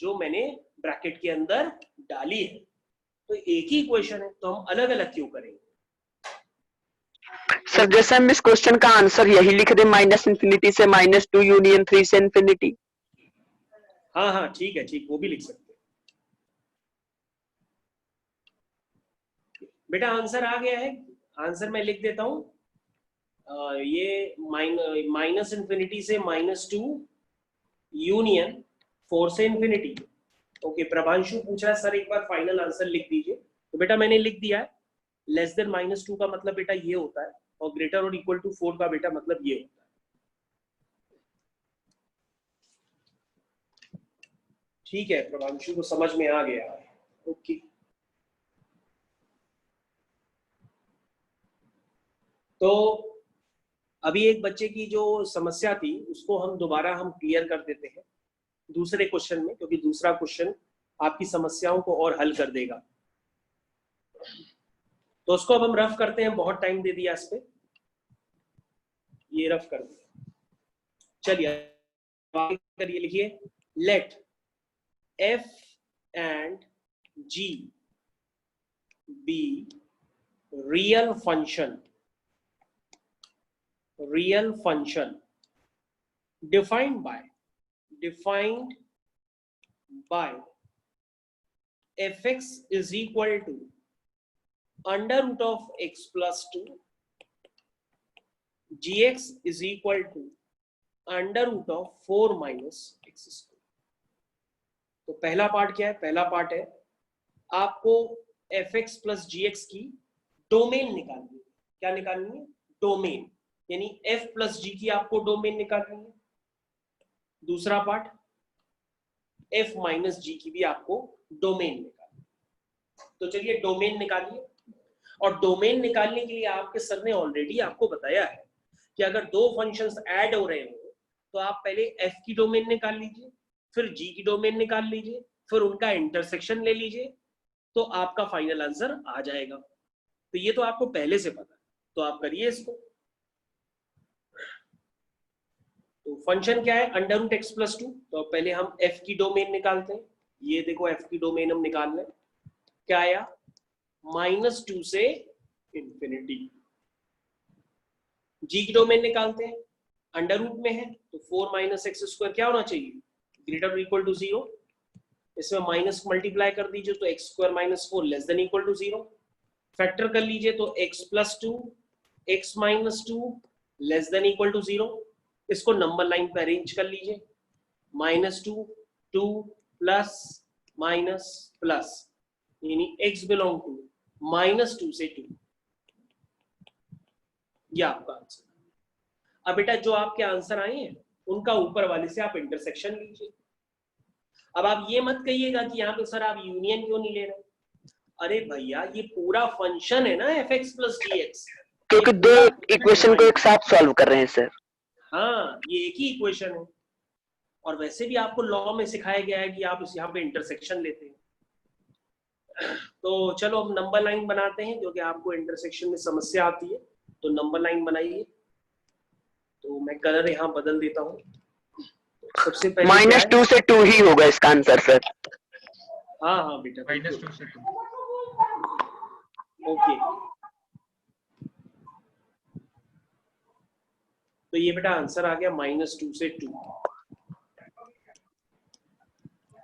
[SPEAKER 2] जो मैंने ब्रैकेट के अंदर डाली है। तो एक ही इक्वेशन है, तो हम अलग अलग क्यों करेंगे।
[SPEAKER 3] सर जैसे हम इस क्वेश्चन का आंसर यही लिख दे, -∞ से -2 यूनियन 3 से इंफिनिटी।
[SPEAKER 2] हाँ हाँ ठीक है, ठीक, वो भी लिख सकते हैं बेटा। आंसर आ गया है, आंसर मैं लिख देता हूं। ये -∞ से -2 यूनियन 4 से इंफिनिटी। ओके, प्रभांशु पूछ रहा है सर एक बार फाइनल आंसर लिख दीजिए। तो बेटा मैंने लिख दिया है। लेस देन -2 का मतलब बेटा ये होता है, और ग्रेटर और इक्वल टू 4 का बेटा मतलब ये होता है। ठीक है, प्रभांशु को समझ में आ गया है। ओके, तो अभी एक बच्चे की जो समस्या थी उसको हम दोबारा क्लियर कर देते हैं दूसरे क्वेश्चन में, क्योंकि दूसरा क्वेश्चन आपकी समस्याओं को और हल कर देगा। तो उसको अब हम रफ करते हैं, बहुत टाइम दे दिया इस पे, ये रफ कर दिया। चलिए करिए, लिखिए late f and g be real function defined by fx is equal to under root of x plus 2, gx is equal to under root of 4 minus x square। तो पहला पार्ट क्या है, पहला पार्ट है आपको fx प्लस gx की डोमेन निकालनी है। क्या निकालनी है, डोमेन, यानी f प्लस g की आपको डोमेन निकालनी है। दूसरा पार्ट f माइनस जी की भी आपको डोमेन निकालनी। तो चलिए डोमेन निकालिए, और डोमेन निकालने के लिए आपके सर ने ऑलरेडी आपको बताया है कि अगर दो फंक्शंस ऐड हो रहे हो तो आप पहले f की डोमेन निकाल लीजिए, फिर g की डोमेन निकाल लीजिए, फिर उनका इंटरसेक्शन ले लीजिए, तो आपका फाइनल आंसर आ जाएगा। तो ये तो आपको पहले से पता है, तो आप करिए इसको। तो फंक्शन क्या है, अंडर रूट एक्स प्लस 2। तो पहले हम f की डोमेन निकालते हैं। ये देखो f की डोमेन हम निकाल रहे हैं, क्या आया, -2 से इंफिनिटी। g की डोमेन निकालते हैं, अंडर रूट में है तो 4 माइनस एक्स स्क्वायर क्या होना चाहिए, ग्रेटर इक्वल टू 0। इसमें माइनस मल्टीप्लाई कर दीजिए तो x square minus 4 less than equal to 0। Factor कर लीजिए तो x plus 2 x minus 2 less than equal to 0। इसको नंबर लाइन पर अरेंज कर लीजिए, -2 2 प्लस माइनस प्लस, यानी x बिलोंग टू -2 से 2। ये आपका आंसर। अब बेटा जो आपके आंसर आए हैं उनका ऊपर वाले से आप इंटरसेक्शन लीजिए। अब आप ये मत कहिएगा कि यहाँ पे सर आप यूनियन क्यों नहीं ले रहे। अरे भैया ये पूरा फंक्शन है ना fx प्लस dx,
[SPEAKER 3] क्योंकि दो इक्वेशन को एक साथ सॉल्व कर रहे हैं सर।
[SPEAKER 2] हाँ ये एक ही इक्वेशन है, और वैसे भी आपको लॉ में सिखाया गया है कि आप इस यहाँ पे इंटरसेक्शन लेते हैं। तो चलो अब नंबर लाइन बनाते हैं, क्योंकि आपको इंटरसेक्शन में समस्या आती है। तो नंबर लाइन बनाइए। तो मैं कलर यहाँ बदल देता हूँ। सबसे पहले
[SPEAKER 3] -2 से 2 ही होगा इसका आंसर सर।
[SPEAKER 2] हाँ हाँ बेटा,
[SPEAKER 5] -2 से 2।
[SPEAKER 2] ओके। तो ये बेटा आंसर आ गया -2 से 2।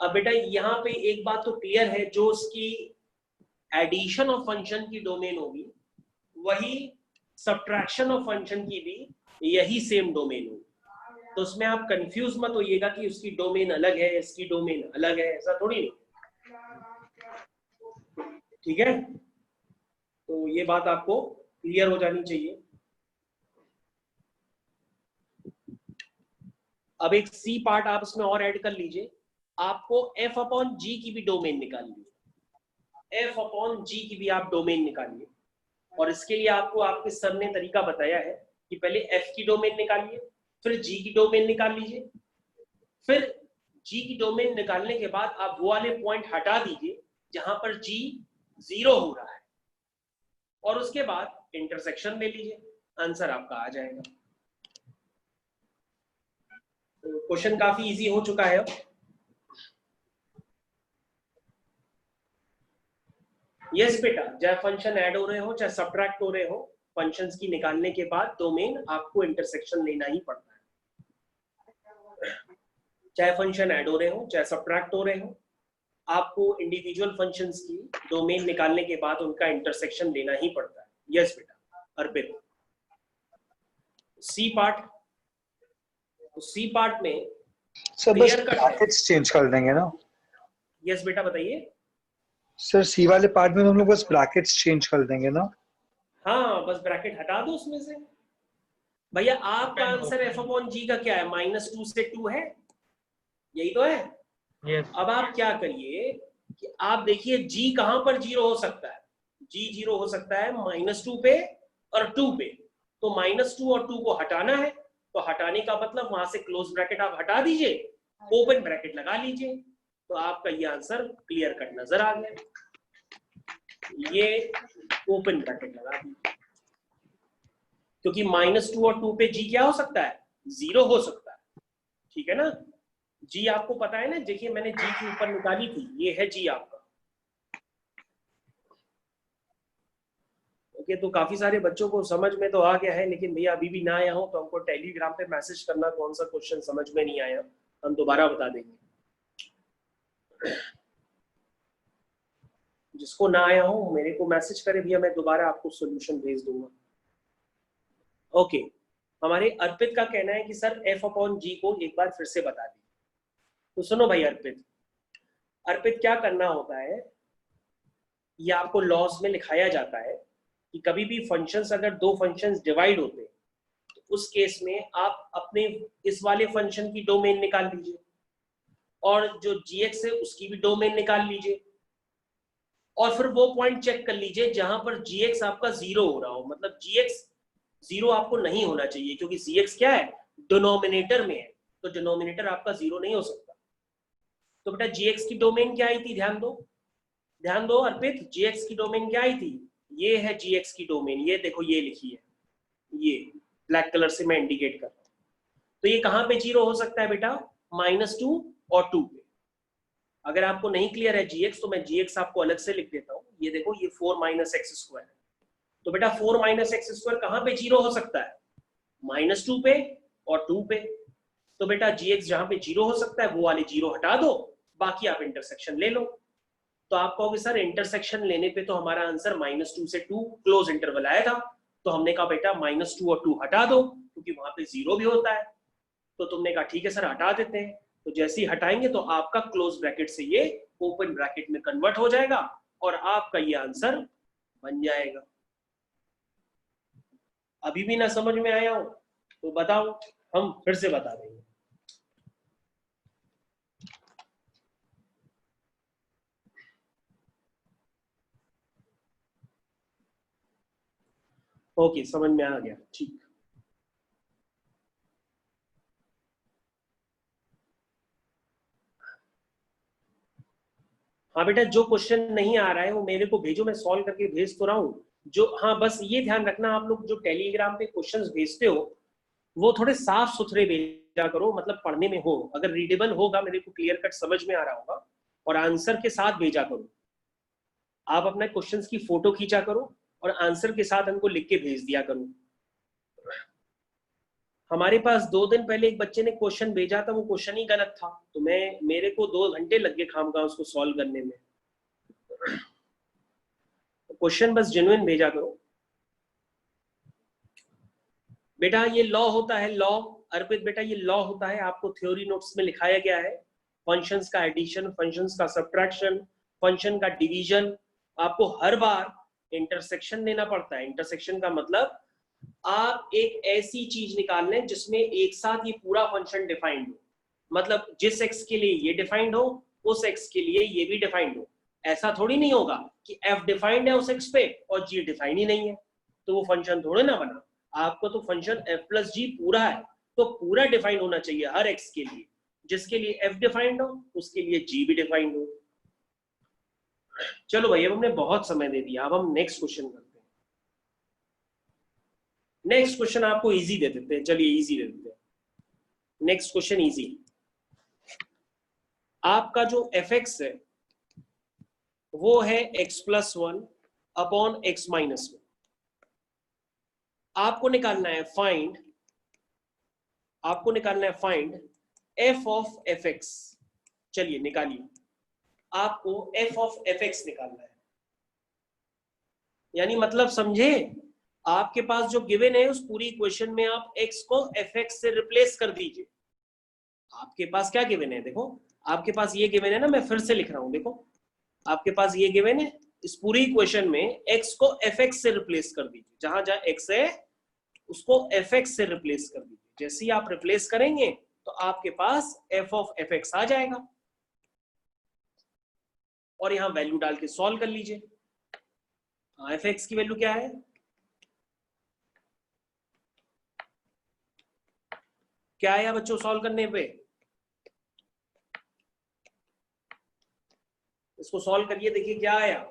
[SPEAKER 2] अब बेटा यहाँ पे एक बात तो क्लियर है, जो उसकी एडिशन ऑफ फंक्शन की डोमेन होगी वही सब्ट्रैक्शन ऑफ फंक्शन की भी यही सेम डोमेन होगी। तो उसमें आप कंफ्यूज मत होइएगा कि उसकी डोमेन अलग है, इसकी डोमेन अलग है, ऐसा थोड़ी नहीं। ठीक है, तो ये बात आपको क्लियर हो जानी चाहिए। अब एक सी पार्ट आप इसमें और ऐड कर लीजिए। आपको f अपॉन जी की भी डोमेन निकालिए, f अपॉन जी की भी आप डोमेन निकालिए। और इसके लिए आपको आपके सर ने तरीका बताया है कि पहले f की डोमेन निकालिए, फिर g की डोमेन निकाल लीजिए, फिर g की डोमेन निकालने के बाद आप वो वाले पॉइंट हटा दीजिए जहां पर g 0 हो रहा है, और उसके बाद इंटरसेक्शन ले लीजिए, आंसर आपका आ जाएगा। तो क्वेश्चन काफी इजी हो चुका है अब। यस बेटा, चाहे फंक्शन ऐड हो रहे हो चाहे सब्ट्रैक्ट हो रहे हो, फंक्शंस की निकालने के बाद डोमेन आपको इंटरसेक्शन लेना ही पड़ता है। चाहे फंक्शन ऐड हो रहे हो चाहे सब्ट्रैक्ट हो रहे हो, आपको इंडिविजुअल फंक्शंस की डोमेन निकालने के बाद उनका इंटरसेक्शन लेना ही पड़ता है। यस बेटा। अर्पित, सी पार्ट, तो सी पार्ट में
[SPEAKER 6] सर बस ब्रैकेट्स चेंज कर देंगे ना।
[SPEAKER 2] यस बेटा बताइए।
[SPEAKER 6] सर सी वाले पार्ट में हम लोग बस ब्रैकेट्स चेंज कर देंगे ना।
[SPEAKER 2] हाँ बस ब्रैकेट हटा दो उसमें से। भैया आपका आंसर f अपॉन जी का क्या है, -2 से 2 है, यही तो है।
[SPEAKER 5] Yes.
[SPEAKER 2] अब आप क्या करिए कि आप देखिए g कहां पर 0 हो सकता है, g 0 हो सकता है -2 पे और 2 पे। तो -2 और 2 को हटाना है, तो हटाने का मतलब वहां से क्लोज ब्रैकेट आप हटा दीजिए, ओपन ब्रैकेट लगा लीजिए, तो आपका ये आंसर क्लियर कट नजर आ गया। ये ओपन ब्रैकेट लगा दीजिए, क्योंकि -2 और 2 पे g क्या हो सकता है, 0 हो सकता है। ठीक है ना, g आपको पता है ना, देखिए मैंने g के ऊपर निकाली थी, ये है g आपका। ओके, तो काफी सारे बच्चों को समझ में तो आ गया है, लेकिन भैया अभी भी ना आया हो तो हमको टेलीग्राम पे मैसेज करना, कौन सा क्वेश्चन समझ में नहीं आया, हम दोबारा बता देंगे। जिसको ना आया हो मेरे को मैसेज करे, भैया मैं दोबारा आपको सॉल्यूशन भेज दूंगा। ओके, हमारे अर्पित का कहना है कि सर f अपॉन जी को एक बार फिर से बता दी। तो सुनो भाई अर्पित क्या करना होता है, ये आपको लॉस में लिखाया जाता है कि कभी भी फंक्शंस, अगर दो फंक्शंस डिवाइड होते हैं तो उस केस में आप अपने इस वाले फंक्शन की डोमेन निकाल लीजिए, और जो gx है उसकी भी डोमेन निकाल लीजिए, और फिर वो पॉइंट चेक कर लीजिए जहां पर gx आपका 0 हो रहा हो, मतलब gx 0 आपको नहीं होना चाहिए, क्योंकि gx क्या है, डिनोमिनेटर में है, तो डिनोमिनेटर आपका 0 नहीं हो सकता। तो बेटा gx की डोमेन क्या आई थी, ध्यान दो अर्पित, gx की डोमेन क्या आई थी, ये है gx की डोमेन, ये देखो ये लिखी है, ये ब्लैक कलर से मैं इंडिकेट कर रहा हूं। तो ये कहां पे 0 हो सकता है बेटा, -2 और 2 पे। अगर आपको नहीं क्लियर है gx तो मैं gx आपको अलग से लिख देता हूं, ये देखो ये 4 - x², तो बेटा 4 - x² कहां पे 0 हो सकता है, -2 पे और 2 पे। तो बेटा gx जहां पे 0 हो सकता है वो वाले 0 हटा दो, बाकी आप इंटरसेक्शन ले लो। तो आप कहोगे सर इंटरसेक्शन लेने पे तो हमारा आंसर -2 से 2 क्लोज इंटरवल आया था, तो हमने कहा बेटा -2 और 2 हटा दो, क्योंकि वहां पे 0 भी होता है। तो तुमने कहा ठीक है सर हटा देते हैं, तो जैसे ही हटाएंगे तो आपका क्लोज ब्रैकेट से ये ओपन ब्रैकेट में कन्वर्ट हो जाएगा और आपका ये आंसर बन जाएगा। अभी भी ना समझ में आया हो तो बताओ, हम फिर से बता देंगे। ओके, समझ में आ गया, ठीक। हाँ बेटा, जो क्वेश्चन नहीं आ रहा है वो मेरे को भेजो, मैं सॉल्व करके भेज तो रहा हूँ। जो, हाँ बस ये ध्यान रखना, आप लोग जो टेलीग्राम पे क्वेश्चंस भेजते हो वो थोड़े साफ सुथरे भेजा करो, मतलब पढ़ने में हो, अगर रीडेबल होगा, मेरे को क्लियर कट समझ में आ रहा होगा, और आंसर के साथ भेजा करो। आप अपने क्वेश्चंस की फोटो खींचा करो और आंसर के साथ हमको लिख के भेज दिया करो। हमारे पास 2 दिन पहले एक बच्चे ने क्वेश्चन भेजा था, वो क्वेश्चन ही गलत था, तो मेरे को 2 घंटे लग गए खामखा उसको सॉल्व करने में। क्वेश्चन बस जेन्युइन भेजा करो। बेटा ये लॉ होता है, लॉ अर्पित बेटा ये लॉ होता है, आपको थ्योरी नोट्स में लिखाया गया है। फंक्शंस का एडिशन, फंक्शंस का सब्ट्रैक्शन, फंक्शन का डिवीजन, आपको हर बार इंटरसेक्शन लेना पड़ता है। इंटरसेक्शन का मतलब आप एक ऐसी चीज निकाल लें जिसमें एक साथ ये पूरा फंक्शन डिफाइंड हो, मतलब जिस x के लिए ये डिफाइंड हो उस x के लिए ये भी डिफाइंड हो। ऐसा थोड़ी नहीं होगा कि f डिफाइंड है उस x पे और g डिफाइंड ही नहीं है, तो वो फंक्शन थोड़े ना बना। आपको तो फंक्शन f + g पूरा है, तो पूरा डिफाइंड होना चाहिए हर x के लिए, जिसके लिए f डिफाइंड हो उसके लिए g भी डिफाइंड हो। चलो भाई, अब हमने बहुत समय दे दिया, अब हम नेक्स्ट क्वेश्चन करते हैं। नेक्स्ट क्वेश्चन आपको इजी दे देते हैं, चलिए इजी दे देते हैं। नेक्स्ट क्वेश्चन इजी, आपका जो fx है वो है x + 1 अपॉन x - 1। आपको निकालना है फाइंड f ऑफ fx। चलिए निकालिए, आपको f ऑफ fx निकालना है, यानी मतलब समझे, आपके पास जो गिवन है उस पूरी इक्वेशन में आप x को fx से रिप्लेस कर दीजिए। आपके पास क्या गिवन है, देखो आपके पास ये गिवन है ना, मैं फिर से लिख रहा हूं, देखो आपके पास ये गिवन है, इस पूरी इक्वेशन में x को fx से रिप्लेस कर दीजिए, जहां जहां x है उसको fx से रिप्लेस कर दीजिए। जैसे ही आप रिप्लेस करेंगे तो आपके पास f ऑफ fx आ जाएगा, और यहां वैल्यू डाल के सॉल्व कर लीजिए। fx की वैल्यू क्या है, क्या आया बच्चों सॉल्व करने पे, इसको सॉल्व करिए, देखिए क्या आया।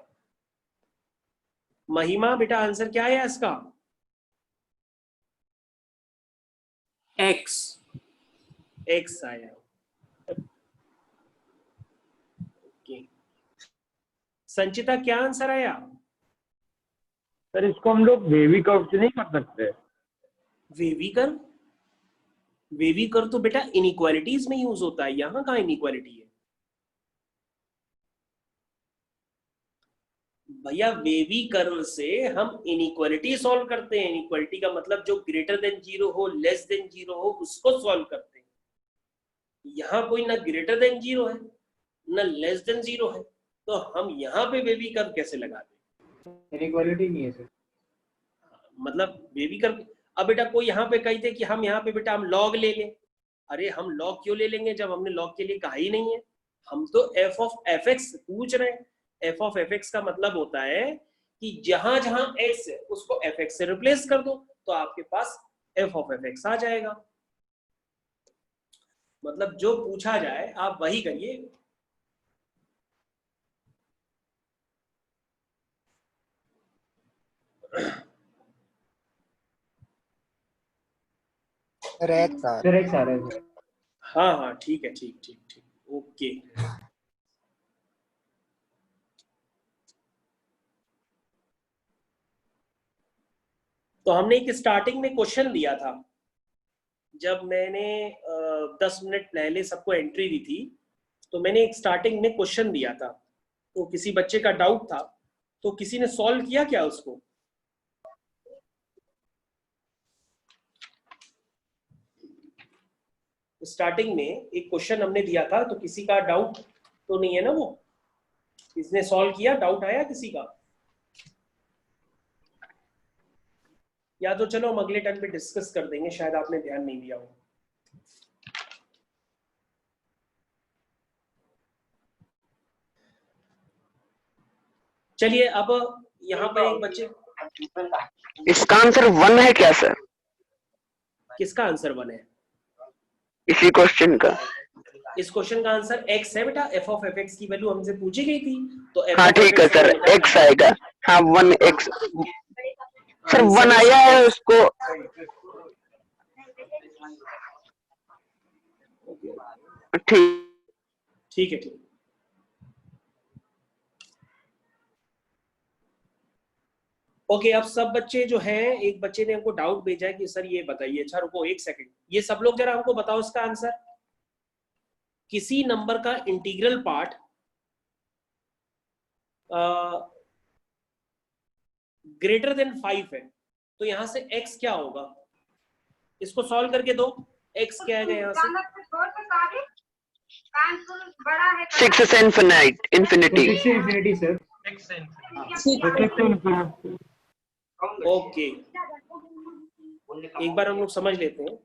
[SPEAKER 2] महिमा बेटा आंसर क्या आया इसका, x आया। ओके, संचिता क्या आंसर आया,
[SPEAKER 5] सर इसको हम लोग वेवी कर्व से नहीं कर सकते?
[SPEAKER 2] वेवी कर्व तो बेटा इनइक्वालिटीज में यूज होता है, यहां कहां इनइक्वालिटी है भैया। वेवी कर्व से हम इनइक्वालिटी सॉल्व करते हैं, इनइक्वालिटी का मतलब जो ग्रेटर देन 0 हो, लेस देन 0 हो, उसको सॉल्व करते हैं। यहाँ कोई ना ग्रेटर देन 0 है ना लेस देन 0 है, तो हम यहाँ पे वेवी कर्व कैसे लगा दें,
[SPEAKER 4] इनइक्वालिटी नहीं है सर,
[SPEAKER 2] मतलब वेवी कर्व। अब बेटा कोई यहाँ पे कहते कि हम यहाँ पे बेटा हम लॉग ले लें, अरे हम लॉग क्यों ले लेंगे जब हमने लॉग के लिए कहा ही नहीं है। हम तो एफ ऑफ एफ एक्स पूछ रहे हैं। एफ ऑफ एफ एक्स का मतलब होता है कि जहां जहां एक्स है उसको एफ एक्स से रिप्लेस कर दो तो आपके पास एफ ऑफ एफ एक्स आ जाएगा। मतलब जो पूछा जाए आप वही करिए।
[SPEAKER 4] रेक्स आ
[SPEAKER 5] सर एक्स आ रहा है सर।
[SPEAKER 2] हाँ हाँ ठीक है, ठीक ठीक ठीक, ओके। तो हमने एक स्टार्टिंग में क्वेश्चन दिया था जब मैंने 10 मिनट पहले सबको एंट्री दी थी, तो मैंने एक स्टार्टिंग में क्वेश्चन दिया था। तो किसी बच्चे का डाउट था, तो किसी ने सॉल्व किया क्या उसको? स्टार्टिंग में एक क्वेश्चन हमने दिया था, तो किसी का डाउट तो नहीं है ना? वो किसने सॉल्व किया? डाउट आया किसी का? या तो चलो हम अगले टर्न पे डिस्कस कर देंगे, शायद आपने ध्यान नहीं दिया हो। चलिए अब यहाँ पर एक बच्चे,
[SPEAKER 3] इसका आंसर 1 है क्या सर?
[SPEAKER 2] किसका आंसर 1 है?
[SPEAKER 3] इसी क्वेश्चन का।
[SPEAKER 2] इस क्वेश्चन का आंसर x है बेटा। एफ ऑफ एफ एक्स की वैल्यू हमसे पूछी गई थी, तो f
[SPEAKER 3] हाँ
[SPEAKER 2] of
[SPEAKER 3] ठीक है
[SPEAKER 2] fx
[SPEAKER 3] सर, x आएगा। हाँ 1x सर, 1 आया है उसको। ठीक
[SPEAKER 2] ठीक है, ठीक। ओके, अब सब बच्चे जो हैं, एक बच्चे ने हमको डाउट भेजा है कि सर ये बताइए। अच्छा रुको एक सेकंड, ये सब लोग जरा हमको बताओ इसका आंसर। किसी नंबर का इंटीग्रल पार्ट ग्रेटर देन 5 है, तो यहां से x क्या होगा? इसको सॉल्व करके दो। x क्या है यहाँ से?
[SPEAKER 3] 6 से इन्फिनिटी।
[SPEAKER 5] सिक्स से इंफिनिटी सर।
[SPEAKER 2] ओके, एक बार हम लोग समझ लेते हैं।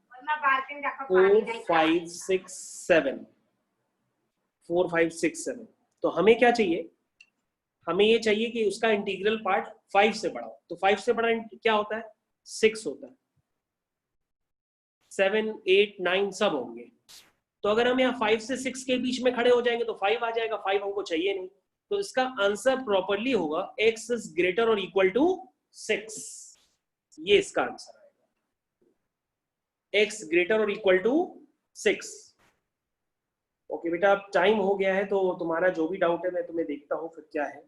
[SPEAKER 2] 4 5 6 7, 4 5 6 7। तो हमें क्या चाहिए? हमें ये चाहिए कि उसका इंटीग्रल पार्ट 5 से बड़ा हो। तो 5 से बड़ा क्या होता है? 6 होता है। 7 8 9 सब होंगे। तो अगर हम यहाँ 5 से 6 के बीच में खड़े हो जाएंगे तो 5 आ जाएगा। 5 हमको चाहिए नहीं, तो इसका आंसर प्रॉपरली होगा x इज ग्रेटर और इक्वल टू 6। ये इसका आंसर आएगा, x ग्रेटर और इक्वल टू 6। ओके बेटा, अब टाइम हो गया है, तो तुम्हारा जो भी डाउट है मैं तुम्हें देखता हूँ फिर क्या है।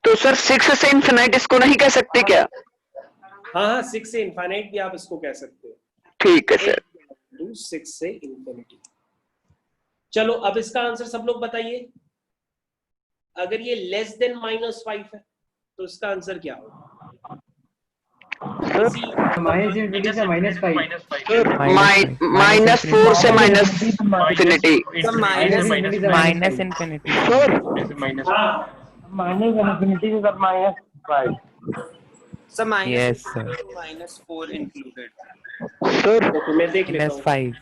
[SPEAKER 3] तो सर 6 से इन्फिनाइट इसको नहीं कह सकते क्या?
[SPEAKER 2] हाँ हाँ, 6 से इनफाइनाइट भी आप इसको कह सकते हो।
[SPEAKER 3] ठीक है सर।
[SPEAKER 2] 6 से इन्फिनिटी। चलो अब इसका आंसर सब लोग बताइए। अगर ये लेस देन -5 है तो इसका आंसर क्या होगा?
[SPEAKER 5] माइनस इंफिनिटी से -5।
[SPEAKER 3] -4 से infinity.
[SPEAKER 7] Minus infinity
[SPEAKER 5] sir
[SPEAKER 7] minus infinity से -5।
[SPEAKER 1] Sir
[SPEAKER 7] Yes, sir.
[SPEAKER 1] -4 included.
[SPEAKER 3] Sir
[SPEAKER 2] okay, मैं देख लेता हूँ।
[SPEAKER 7] -5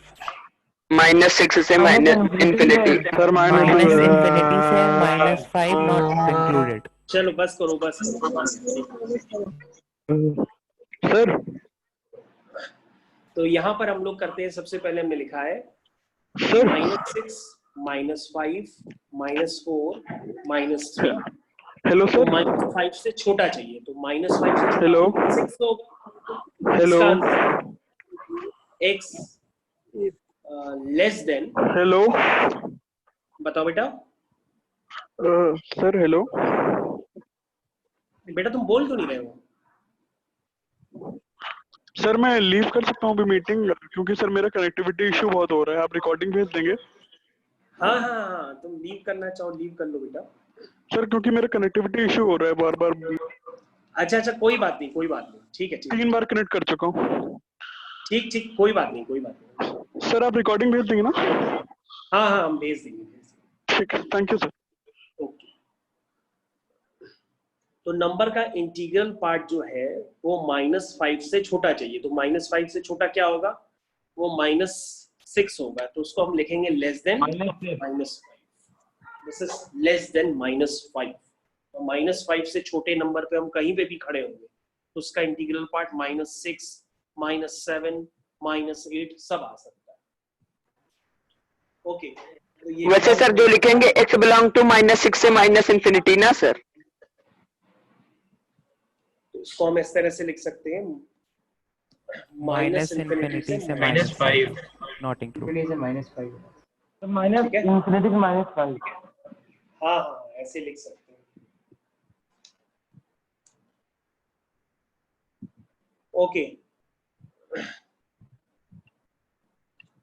[SPEAKER 3] -6 से इन्फिनिटी। सर
[SPEAKER 7] माइनस इन्फिनिटी से -5 नॉट इंक्लूडेड।
[SPEAKER 2] चलो बस करो, बस करो।
[SPEAKER 3] सर
[SPEAKER 2] तो यहाँ पर हम लोग करते हैं, सबसे पहले हमने लिखा है
[SPEAKER 3] सर
[SPEAKER 2] -6 -5 -4 -3।
[SPEAKER 3] हेलो
[SPEAKER 2] तो
[SPEAKER 3] सर।
[SPEAKER 2] -5 से छोटा चाहिए, तो -5 से
[SPEAKER 3] हेलो
[SPEAKER 2] 6 होगा।
[SPEAKER 3] Hello
[SPEAKER 2] x less than,
[SPEAKER 3] hello
[SPEAKER 2] बताओ बेटा।
[SPEAKER 3] सर हेलो
[SPEAKER 2] बेटा तुम बोल क्यों नहीं रहे हो?
[SPEAKER 8] सर मैं लीव कर सकता हूँ अभी मीटिंग, क्योंकि सर मेरा कनेक्टिविटी इशू बहुत हो रहा है। आप रिकॉर्डिंग भेज देंगे?
[SPEAKER 2] हाँ हाँ हाँ, तुम लीव करना चाहो लीव कर लो बेटा।
[SPEAKER 8] सर क्योंकि मेरा कनेक्टिविटी इशू हो रहा है बार बार।
[SPEAKER 2] अच्छा अच्छा, कोई बात नहीं, कोई बात नहीं, ठीक है ठीक है,
[SPEAKER 8] 3 बार कनेक्ट कर चुका हूँ।
[SPEAKER 2] ठीक ठीक, कोई बात नहीं, कोई बात नहीं।
[SPEAKER 8] सर आप रिकॉर्डिंग भेज देंगे ना?
[SPEAKER 2] हाँ हाँ, हम भेज देंगे, भेज देंगे।
[SPEAKER 8] ठीक है, थैंक यू सर।
[SPEAKER 2] ओके, तो नंबर का इंटीग्रल पार्ट जो है वो -5 से छोटा चाहिए। तो -5 से छोटा क्या होगा, वो -6 होगा। तो उसको हम लिखेंगे less than -5। This is less than -5। तो -5 से छोटे नंबर पे हम कहीं पे भी खड़े होंगे तो उसका इंटीग्रल पार्ट -6, -7, -8 सब आ सकता है। ओके, तो ये
[SPEAKER 3] वैसे सर जो लिखेंगे x बिलोंग टू -6 से -∞ ना सर?
[SPEAKER 2] तो इसको हम इस तरह से लिख सकते हैं,
[SPEAKER 7] माइनस
[SPEAKER 2] -∞
[SPEAKER 7] से
[SPEAKER 2] से
[SPEAKER 7] -5 नॉट इंक्लूड।
[SPEAKER 2] ठीक है?
[SPEAKER 5] -∞ से -5।
[SPEAKER 2] हाँ हाँ, ऐसे लिख सकते हैं। ओके,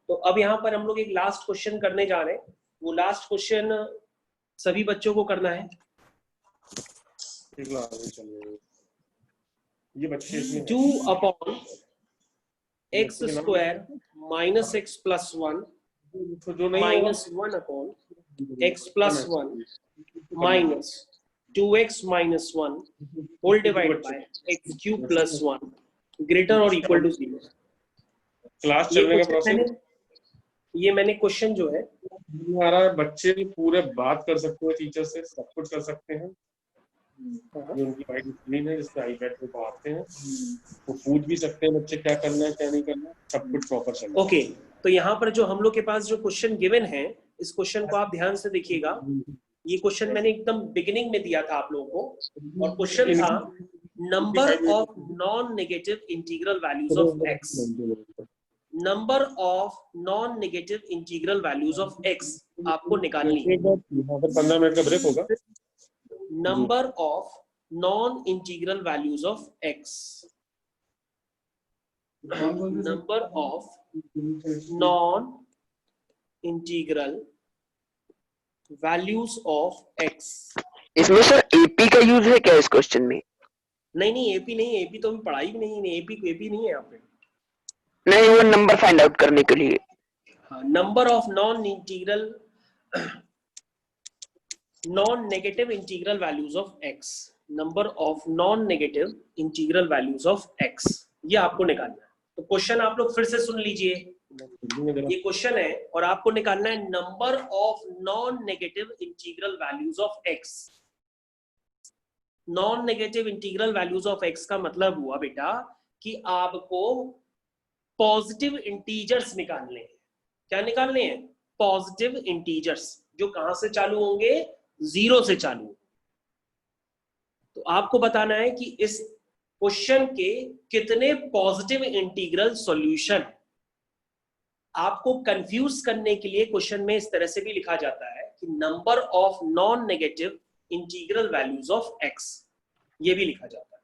[SPEAKER 2] तो अब यहाँ पर हम लोग एक लास्ट क्वेश्चन करने जा रहे हैं। वो लास्ट क्वेश्चन सभी बच्चों को करना है।
[SPEAKER 9] ये बच्चे
[SPEAKER 2] 2 upon x square -x + 1 -1 upon x + 1 minus 2x - 1 whole divide by x³ + 1 greater और इक्वल टू 0।
[SPEAKER 9] क्लास चलने का प्रोसेस
[SPEAKER 2] ये मैंने क्वेश्चन जो है
[SPEAKER 9] हमारा, बच्चे पूरे बात कर सकते हैं टीचर से, सब कुछ कर सकते हैं। जो उनकी वाइट स्क्रीन है जिससे आईपैड पे पढ़ाते हैं, वो पूछ भी सकते हैं बच्चे क्या करना है क्या नहीं करना, सब कुछ प्रॉपर चलना।
[SPEAKER 2] ओके, तो यहाँ पर जो हम लोग के पास जो क्वेश्चन गिवन है, इस क्वेश्चन को आप ध्यान से देखिएगा। ये क्वेश्चन मैंने एकदम बिगिनिंग में दिया था आप लोगों को, और क्वेश्चन था number of non negative integral values of x। Number of non negative integral values of x आपको निकालनी है।
[SPEAKER 9] यहाँ पर 15 मिनट का ब्रेक होगा।
[SPEAKER 2] Number of non integral values of x। Number of non integral values of x।
[SPEAKER 3] इसमें सर AP का यूज है क्या इस क्वेश्चन में?
[SPEAKER 2] नहीं, एपी नहीं, एपी तो अभी पढ़ाई भी नहीं है। एपी नहीं है यहाँ पे।
[SPEAKER 3] नहीं, वो नंबर फाइंड आउट करने के लिए।
[SPEAKER 2] Number of non negative integral values of x। Number of non negative integral values of x, ये आपको निकालना है। तो क्वेश्चन आप लोग फिर से सुन लीजिए। ये क्वेश्चन है और आपको निकालना है number of non negative integral values of x। Non negative integral values of x का मतलब हुआ बेटा कि आपको पॉजिटिव इंटीजर्स निकालने हैं। क्या निकालने हैं? पॉजिटिव इंटीजर्स, जो कहां से चालू होंगे? 0 से चालू। तो आपको बताना है कि इस क्वेश्चन के कितने पॉजिटिव इंटीग्रल सॉल्यूशन। आपको कंफ्यूज करने के लिए क्वेश्चन में इस तरह से भी लिखा जाता है कि number of non negative integral values of x, ये भी लिखा जाता है।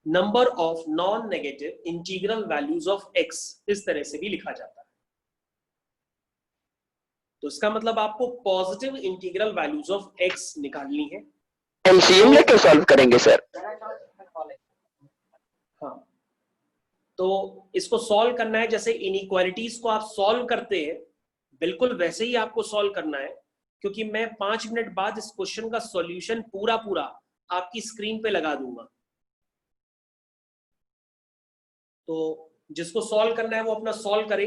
[SPEAKER 2] Number of non negative integral values of x, इस तरह से भी लिखा जाता है। तो इसका मतलब आपको positive integral values of x निकालनी है।
[SPEAKER 3] एलसीएम लेके सॉल्व करेंगे सर?
[SPEAKER 2] हाँ, तो इसको सॉल्व करना है जैसे इनइक्वालिटीज को आप सॉल्व करते हैं, बिल्कुल वैसे ही आपको सॉल्व करना है। क्योंकि मैं 5 मिनट बाद इस क्वेश्चन का सॉल्यूशन पूरा आपकी स्क्रीन पे लगा दूंगा। तो जिसको सॉल्व करना है वो अपना सॉल्व करे,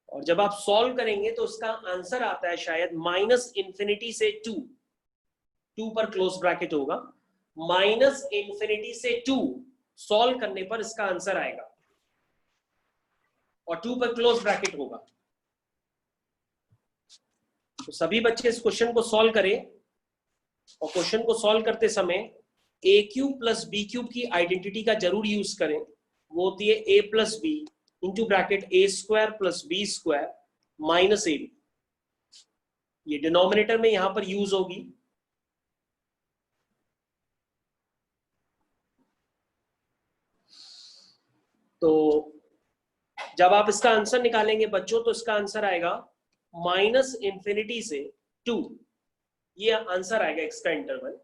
[SPEAKER 2] और जब आप सॉल्व करेंगे तो उसका आंसर आता है शायद -∞ से 2 पर क्लोज ब्रैकेट होगा। -∞ से 2 सॉल्व करने पर इसका आंसर आएगा, और 2 पर क्लोज ब्रैकेट होगा। तो सभी बच्चे इस क्वेश्चन को सॉल्व करें, और क्वेश्चन को सॉल्व करते समय a³ + b³ की आइडेंटिटी का जरूर यूज करें। वो होती है a + b into bracket a² + b² - ab। ये डिनोमिनेटर में यहां पर यूज होगी। तो जब आप इसका आंसर निकालेंगे बच्चों, तो इसका आंसर आएगा -∞ से 2, ये आंसर आएगा x का इंटरवल।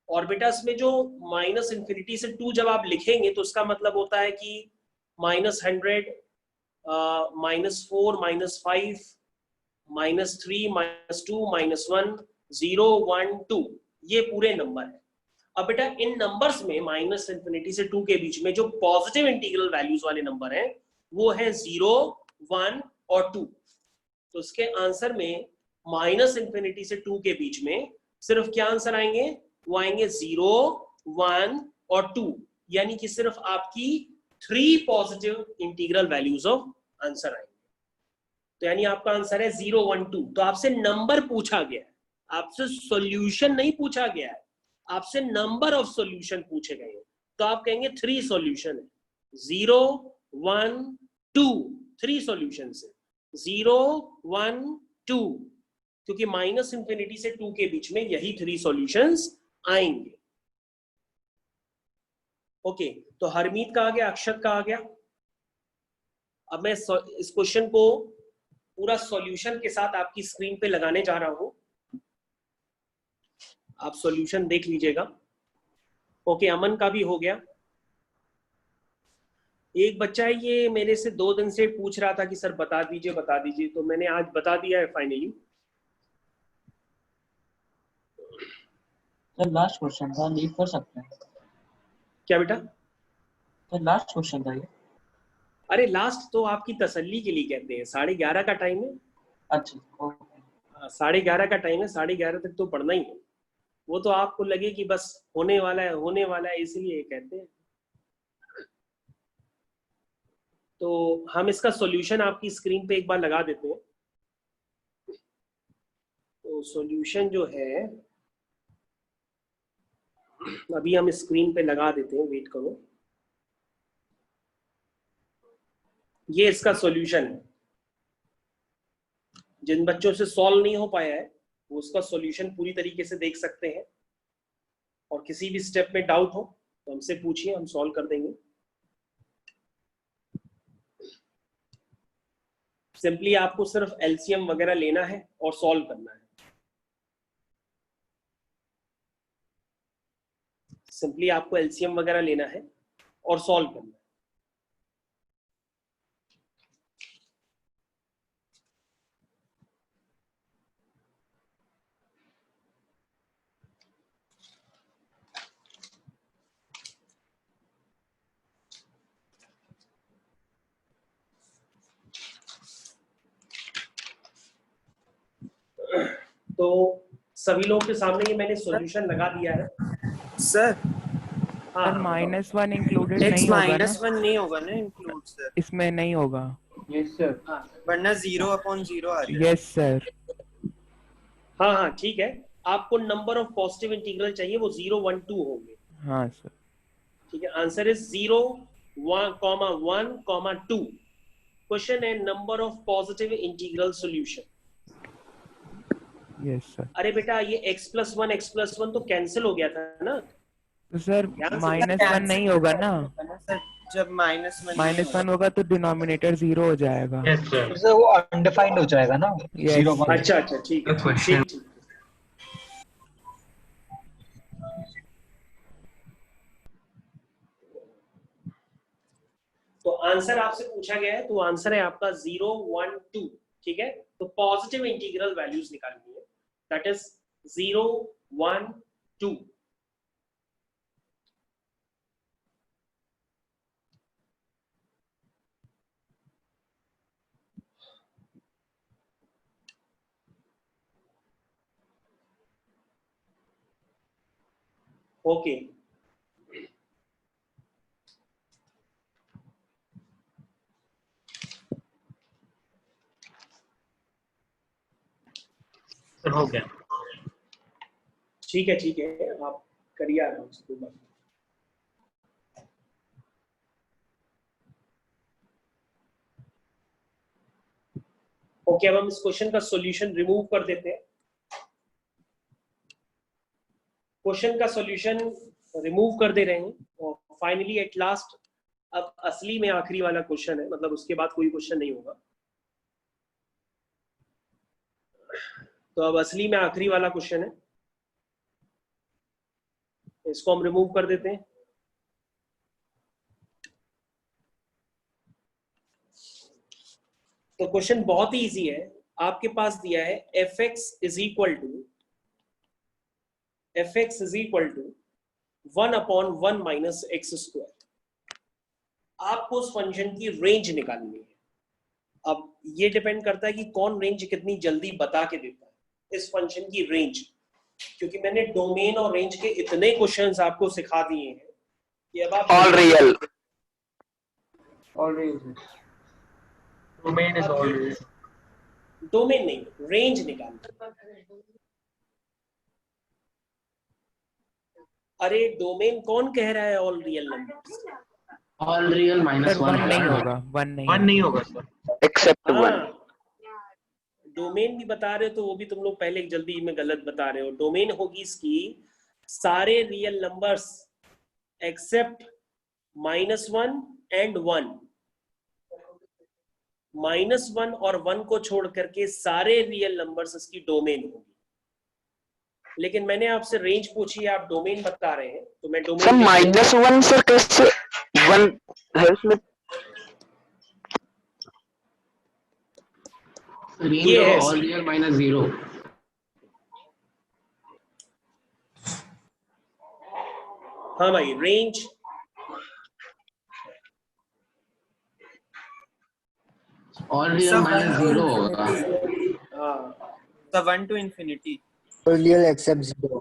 [SPEAKER 2] और बेटा इसमें जो -∞ से 2 जब आप लिखेंगे तो इसका मतलब होता है कि -100, -4, -5, -3, -2, -1, 0 1 2 ये पूरे नंबर है। अब बेटा इन नंबर्स में माइनस इंफिनिटी से 2 के बीच में जो पॉजिटिव इंटीग्रल वैल्यूज वाले नंबर हैं वो है 0 1 और 2। तो इसके आंसर में माइनस इंफिनिटी से 2 के बीच में सिर्फ क्या आंसर आएंगे, वो आएंगे 0 1 और 2, यानी कि सिर्फ आपकी 3 positive integral values of answer आएंगे। तो यानी आपका आंसर है 0 1 2। तो आपसे नंबर पूछा गया है, आपसे सॉल्यूशन नहीं पूछा गया है, आपसे नंबर ऑफ सॉल्यूशन पूछे गए हैं। तो आप कहेंगे 3 सॉल्यूशन है, 0 1 2 3 सॉल्यूशन है, 0 1 2, क्योंकि माइनस इंफिनिटी से 2 के बीच में यही 3 सॉल्यूशंस आएंगे। ओके, तो हरमीत का आ गया, अक्षत का आ गया। अब मैं इस क्वेश्चन को पूरा सॉल्यूशन के साथ आपकी स्क्रीन पे लगाने जा रहा हूं, आप सॉल्यूशन देख लीजिएगा। ओके, अमन का भी हो गया। एक बच्चा है ये मेरे से 2 दिन से पूछ रहा था कि सर बता दीजिए, तो मैंने आज बता दिया है फाइनली।
[SPEAKER 10] सर लास्ट क्वेश्चन था, लीव कर सकते हैं
[SPEAKER 2] क्या बेटा?
[SPEAKER 10] सर लास्ट क्वेश्चन था ये।
[SPEAKER 2] अरे लास्ट तो आपकी तसल्ली के लिए कहते हैं, 11:30 का टाइम है।
[SPEAKER 10] अच्छा,
[SPEAKER 2] 11:30 का टाइम है, 11:30 तक तो पढ़ना ही है। वो तो आपको लगे कि बस होने वाला है इसलिए कहते हैं। तो हम इसका सॉल्यूशन आपकी स्क्रीन पे एक बार लगा देते हैं। तो सॉल्यूशन जो है अभी हम स्क्रीन पे लगा देते हैं, वेट करो। ये इसका सॉल्यूशन है। जिन बच्चों से सॉल्व नहीं हो पाया है वो उसका सॉल्यूशन पूरी तरीके से देख सकते हैं, और किसी भी स्टेप में डाउट हो तो हमसे पूछिए, हम सॉल्व कर देंगे। सिंपली आपको सिर्फ एलसीएम वगैरह लेना है और सॉल्व करना है। सिंपली आपको एलसीएम वगैरह लेना है और सॉल्व करना है। तो सभी लोगों के सामने ये मैंने सॉल्यूशन लगा दिया है।
[SPEAKER 1] सर
[SPEAKER 7] सर -1 इंक्लूडेड
[SPEAKER 1] x
[SPEAKER 7] नहीं होगा ना?
[SPEAKER 1] -1 नहीं होगा ना इंक्लूड सर?
[SPEAKER 7] इसमें नहीं होगा।
[SPEAKER 5] Yes sir.
[SPEAKER 1] वरना 0/0 आ रही है।
[SPEAKER 7] Yes sir.
[SPEAKER 2] हाँ ठीक है, आपको नंबर ऑफ पॉजिटिव इंटीग्रल चाहिए, वो 0 1 2 होंगे।
[SPEAKER 7] हाँ सर।
[SPEAKER 2] ठीक है, आंसर इज 0 1 2। क्वेश्चन है number of positive integral solution.
[SPEAKER 7] Yes sir.
[SPEAKER 2] अरे बेटा ये x+1 तो कैंसिल हो गया था ना?
[SPEAKER 7] तो सर -1 नहीं होगा ना?
[SPEAKER 1] सर जब -1
[SPEAKER 7] होगा तो डिनोमिनेटर 0 हो जाएगा।
[SPEAKER 5] Yes sir.
[SPEAKER 6] सर वो अनडिफाइंड हो जाएगा ना,
[SPEAKER 7] Yes,
[SPEAKER 6] 0 1।
[SPEAKER 2] अच्छा ठीक है, ठीक। तो आंसर आपसे पूछा गया है, तो आंसर है आपका 0 1 2। ठीक है, तो पॉजिटिव इंटीग्रल वैल्यूज निकालनी है, दैट इज 0 1 2। ओके,
[SPEAKER 5] सर हो गया।
[SPEAKER 2] ठीक है, आप करिए आराम से, कोई बात नहीं। ओके, अब हम इस क्वेश्चन का सॉल्यूशन रिमूव कर देते हैं। क्वेश्चन का सॉल्यूशन रिमूव कर दे रहे हैं, और फाइनली एट लास्ट अब असली में आखिरी वाला क्वेश्चन है, मतलब उसके बाद कोई क्वेश्चन नहीं होगा। तो अब असली में आखिरी वाला क्वेश्चन है, इसको हम रिमूव कर देते हैं। तो क्वेश्चन बहुत ही इजी है। आपके पास दिया है fx is equal to fx is equal to 1/1 minus x square. आपको उस फंक्शन की रेंज निकालनी है। अब ये डिपेंड करता है कि कौन रेंज कितनी जल्दी बता के देता है इस फंक्शन की रेंज, क्योंकि मैंने डोमेन और रेंज के इतने क्वेश्चंस आपको सिखा दिए हैं कि अब आप
[SPEAKER 3] all real,
[SPEAKER 10] domain is all real.
[SPEAKER 2] Domain नहीं, रेंज निकालना। अरे डोमेन कौन कह रहा है all real numbers?
[SPEAKER 10] All real minus
[SPEAKER 7] sir 1 नहीं होगा, 1
[SPEAKER 10] नहीं होगा सर।
[SPEAKER 3] एक्सेप्ट 1।
[SPEAKER 2] डोमेन भी बता रहे हो तो वो भी तुम लोग पहले जल्दी में गलत बता रहे हो। डोमेन होगी इसकी सारे रियल नंबर्स एक्सेप्ट -1 एंड 1। -1 और 1 को छोड़ करके सारे रियल नंबर्स इसकी डोमेन होगी। लेकिन मैंने आपसे रेंज पूछी, आप डोमेन बता रहे हैं, तो मैं
[SPEAKER 3] सर
[SPEAKER 2] डोमेन
[SPEAKER 3] -1 सर कैसे 1 है उसमें?
[SPEAKER 2] ये है
[SPEAKER 10] ऑल रियल माइनस 0।
[SPEAKER 2] हाँ भाई, रेंज
[SPEAKER 10] ऑल रियल माइनस 0 होगा।
[SPEAKER 2] हाँ,
[SPEAKER 1] The 1 to infinity.
[SPEAKER 4] Real except 0।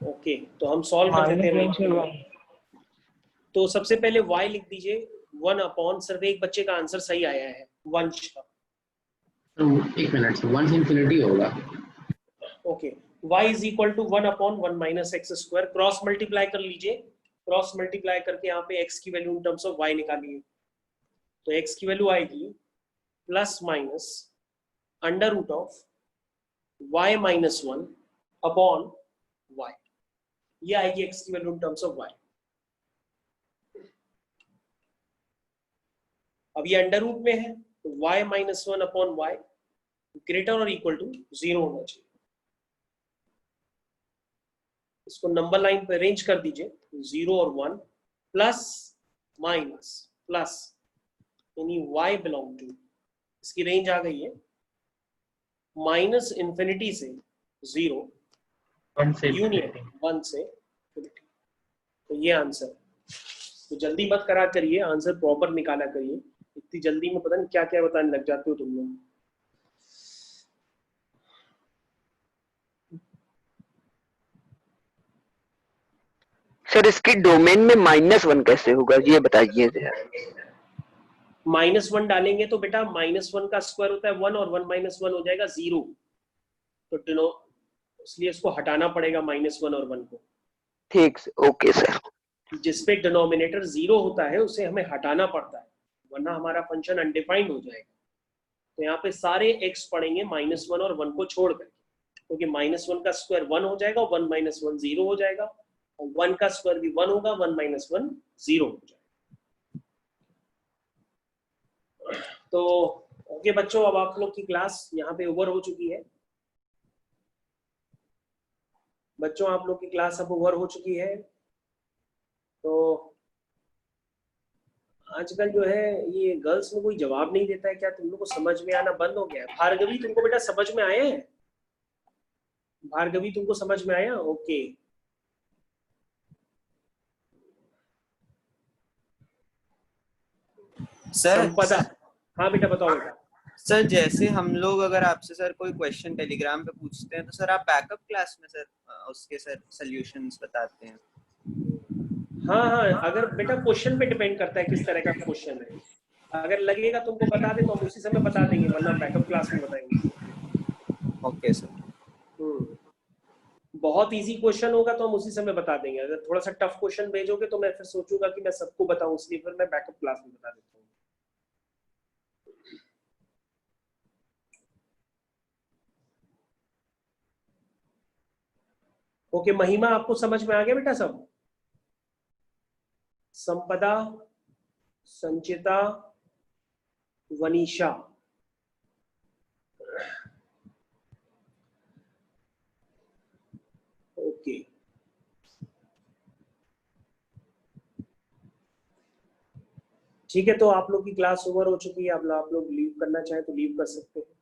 [SPEAKER 2] Okay, तो हम सॉल्व कर देते हैं। तो सबसे पहले y लिख दीजिए 1/, सिर्फ एक बच्चे का आंसर सही आया है, वंश का।
[SPEAKER 10] एक मिनट, 1 से इंफिनिटी होगा।
[SPEAKER 2] Okay, y is equal to 1/1 minus x square. Cross multiply कर लीजिए। क्रॉस मल्टीप्लाई करके यहाँ पे x की value in terms of y निकालिए। तो x की वैल्यू आएगी plus minus under root of y minus 1 upon y। ये आएगी x की value in terms of y। अब ये अंडर रूट में है तो y minus 1 upon y greater और इक्वल टू 0 होना चाहिए। इसको नंबर लाइन पे अरेंज कर दीजिए, 0 और 1 प्लस माइनस प्लस, यानी y बिलोंग टू, इसकी रेंज आ गई है माइनस इंफिनिटी से 0 यूनियन 1 से इंफिनिटी। तो ये आंसर। तो जल्दी मत करा करिए, आंसर प्रॉपर निकाला करिए। इतनी जल्दी में पता नहीं क्या क्या बताने लग जाते हो तुम लोग।
[SPEAKER 3] सर इसकी डोमेन में -1 कैसे होगा ये बताइए जरा।
[SPEAKER 2] -1 डालेंगे तो बेटा -1 का स्क्वायर होता है 1 और 1 माइनस 1 हो जाएगा 0। तो इसलिए इसको हटाना पड़ेगा -1 और 1 को।
[SPEAKER 3] ठीक, ओके सर।
[SPEAKER 2] जिसपे डिनोमिनेटर 0 होता है उसे हमें हटाना पड़ता है, वरना हमारा फंक्शन अनडिफाइंड हो जाएगा। तो यहाँ पे सारे x पढ़ेंगे -1 और 1 को छोड़ करके, क्योंकि -1 का स्क्वायर 1 हो जाएगा, 1 माइनस 1 0 हो जाएगा, और 1 का स्क्वायर भी 1 होगा, 1 माइनस 1 0 हो जाएगा। तो ओके बच्चों, अब आप लोग की क्लास यहाँ पे ओवर हो चुकी है। बच्चों आप लोग की क्लास अब ओवर हो चुकी है। तो आजकल जो है ये गर्ल्स में कोई जवाब नहीं देता है, क्या तुम लोग को समझ में आना बंद हो गया है? भार्गवी तुमको बेटा समझ में आया है? भार्गवी तुमको समझ में आया? ओके,
[SPEAKER 1] सर
[SPEAKER 2] संपदा, हाँ बेटा बताओ बेटा।
[SPEAKER 1] सर जैसे हम लोग अगर आपसे सर कोई क्वेश्चन टेलीग्राम पे पूछते हैं तो सर आप बैकअप क्लास में सर उसके सर सॉल्यूशंस बताते हैं।
[SPEAKER 2] हाँ हाँ, अगर बेटा क्वेश्चन पे डिपेंड करता है किस तरह का क्वेश्चन है। अगर लगेगा तुमको बता दे तो हम उसी समय बता देंगे, वरना बैकअप क्लास में बताएंगे।
[SPEAKER 1] Okay sir.
[SPEAKER 2] बहुत इजी क्वेश्चन होगा तो हम उसी समय बता देंगे। अगर थोड़ा सा टफ क्वेश्चन भेजोगे तो मैं फिर सोचूंगा कि मैं सबको बताऊं, इसलिए फिर मैं बैकअप क्लास में बता देता हूँ। ओके महिमा, आपको समझ में आ गया बेटा सब? संपदा, संचिता, वनीशा, ओके। ठीक है, तो आप लोग की क्लास ओवर हो चुकी है। अब आप लोग लीव करना चाहें तो लीव कर सकते हैं।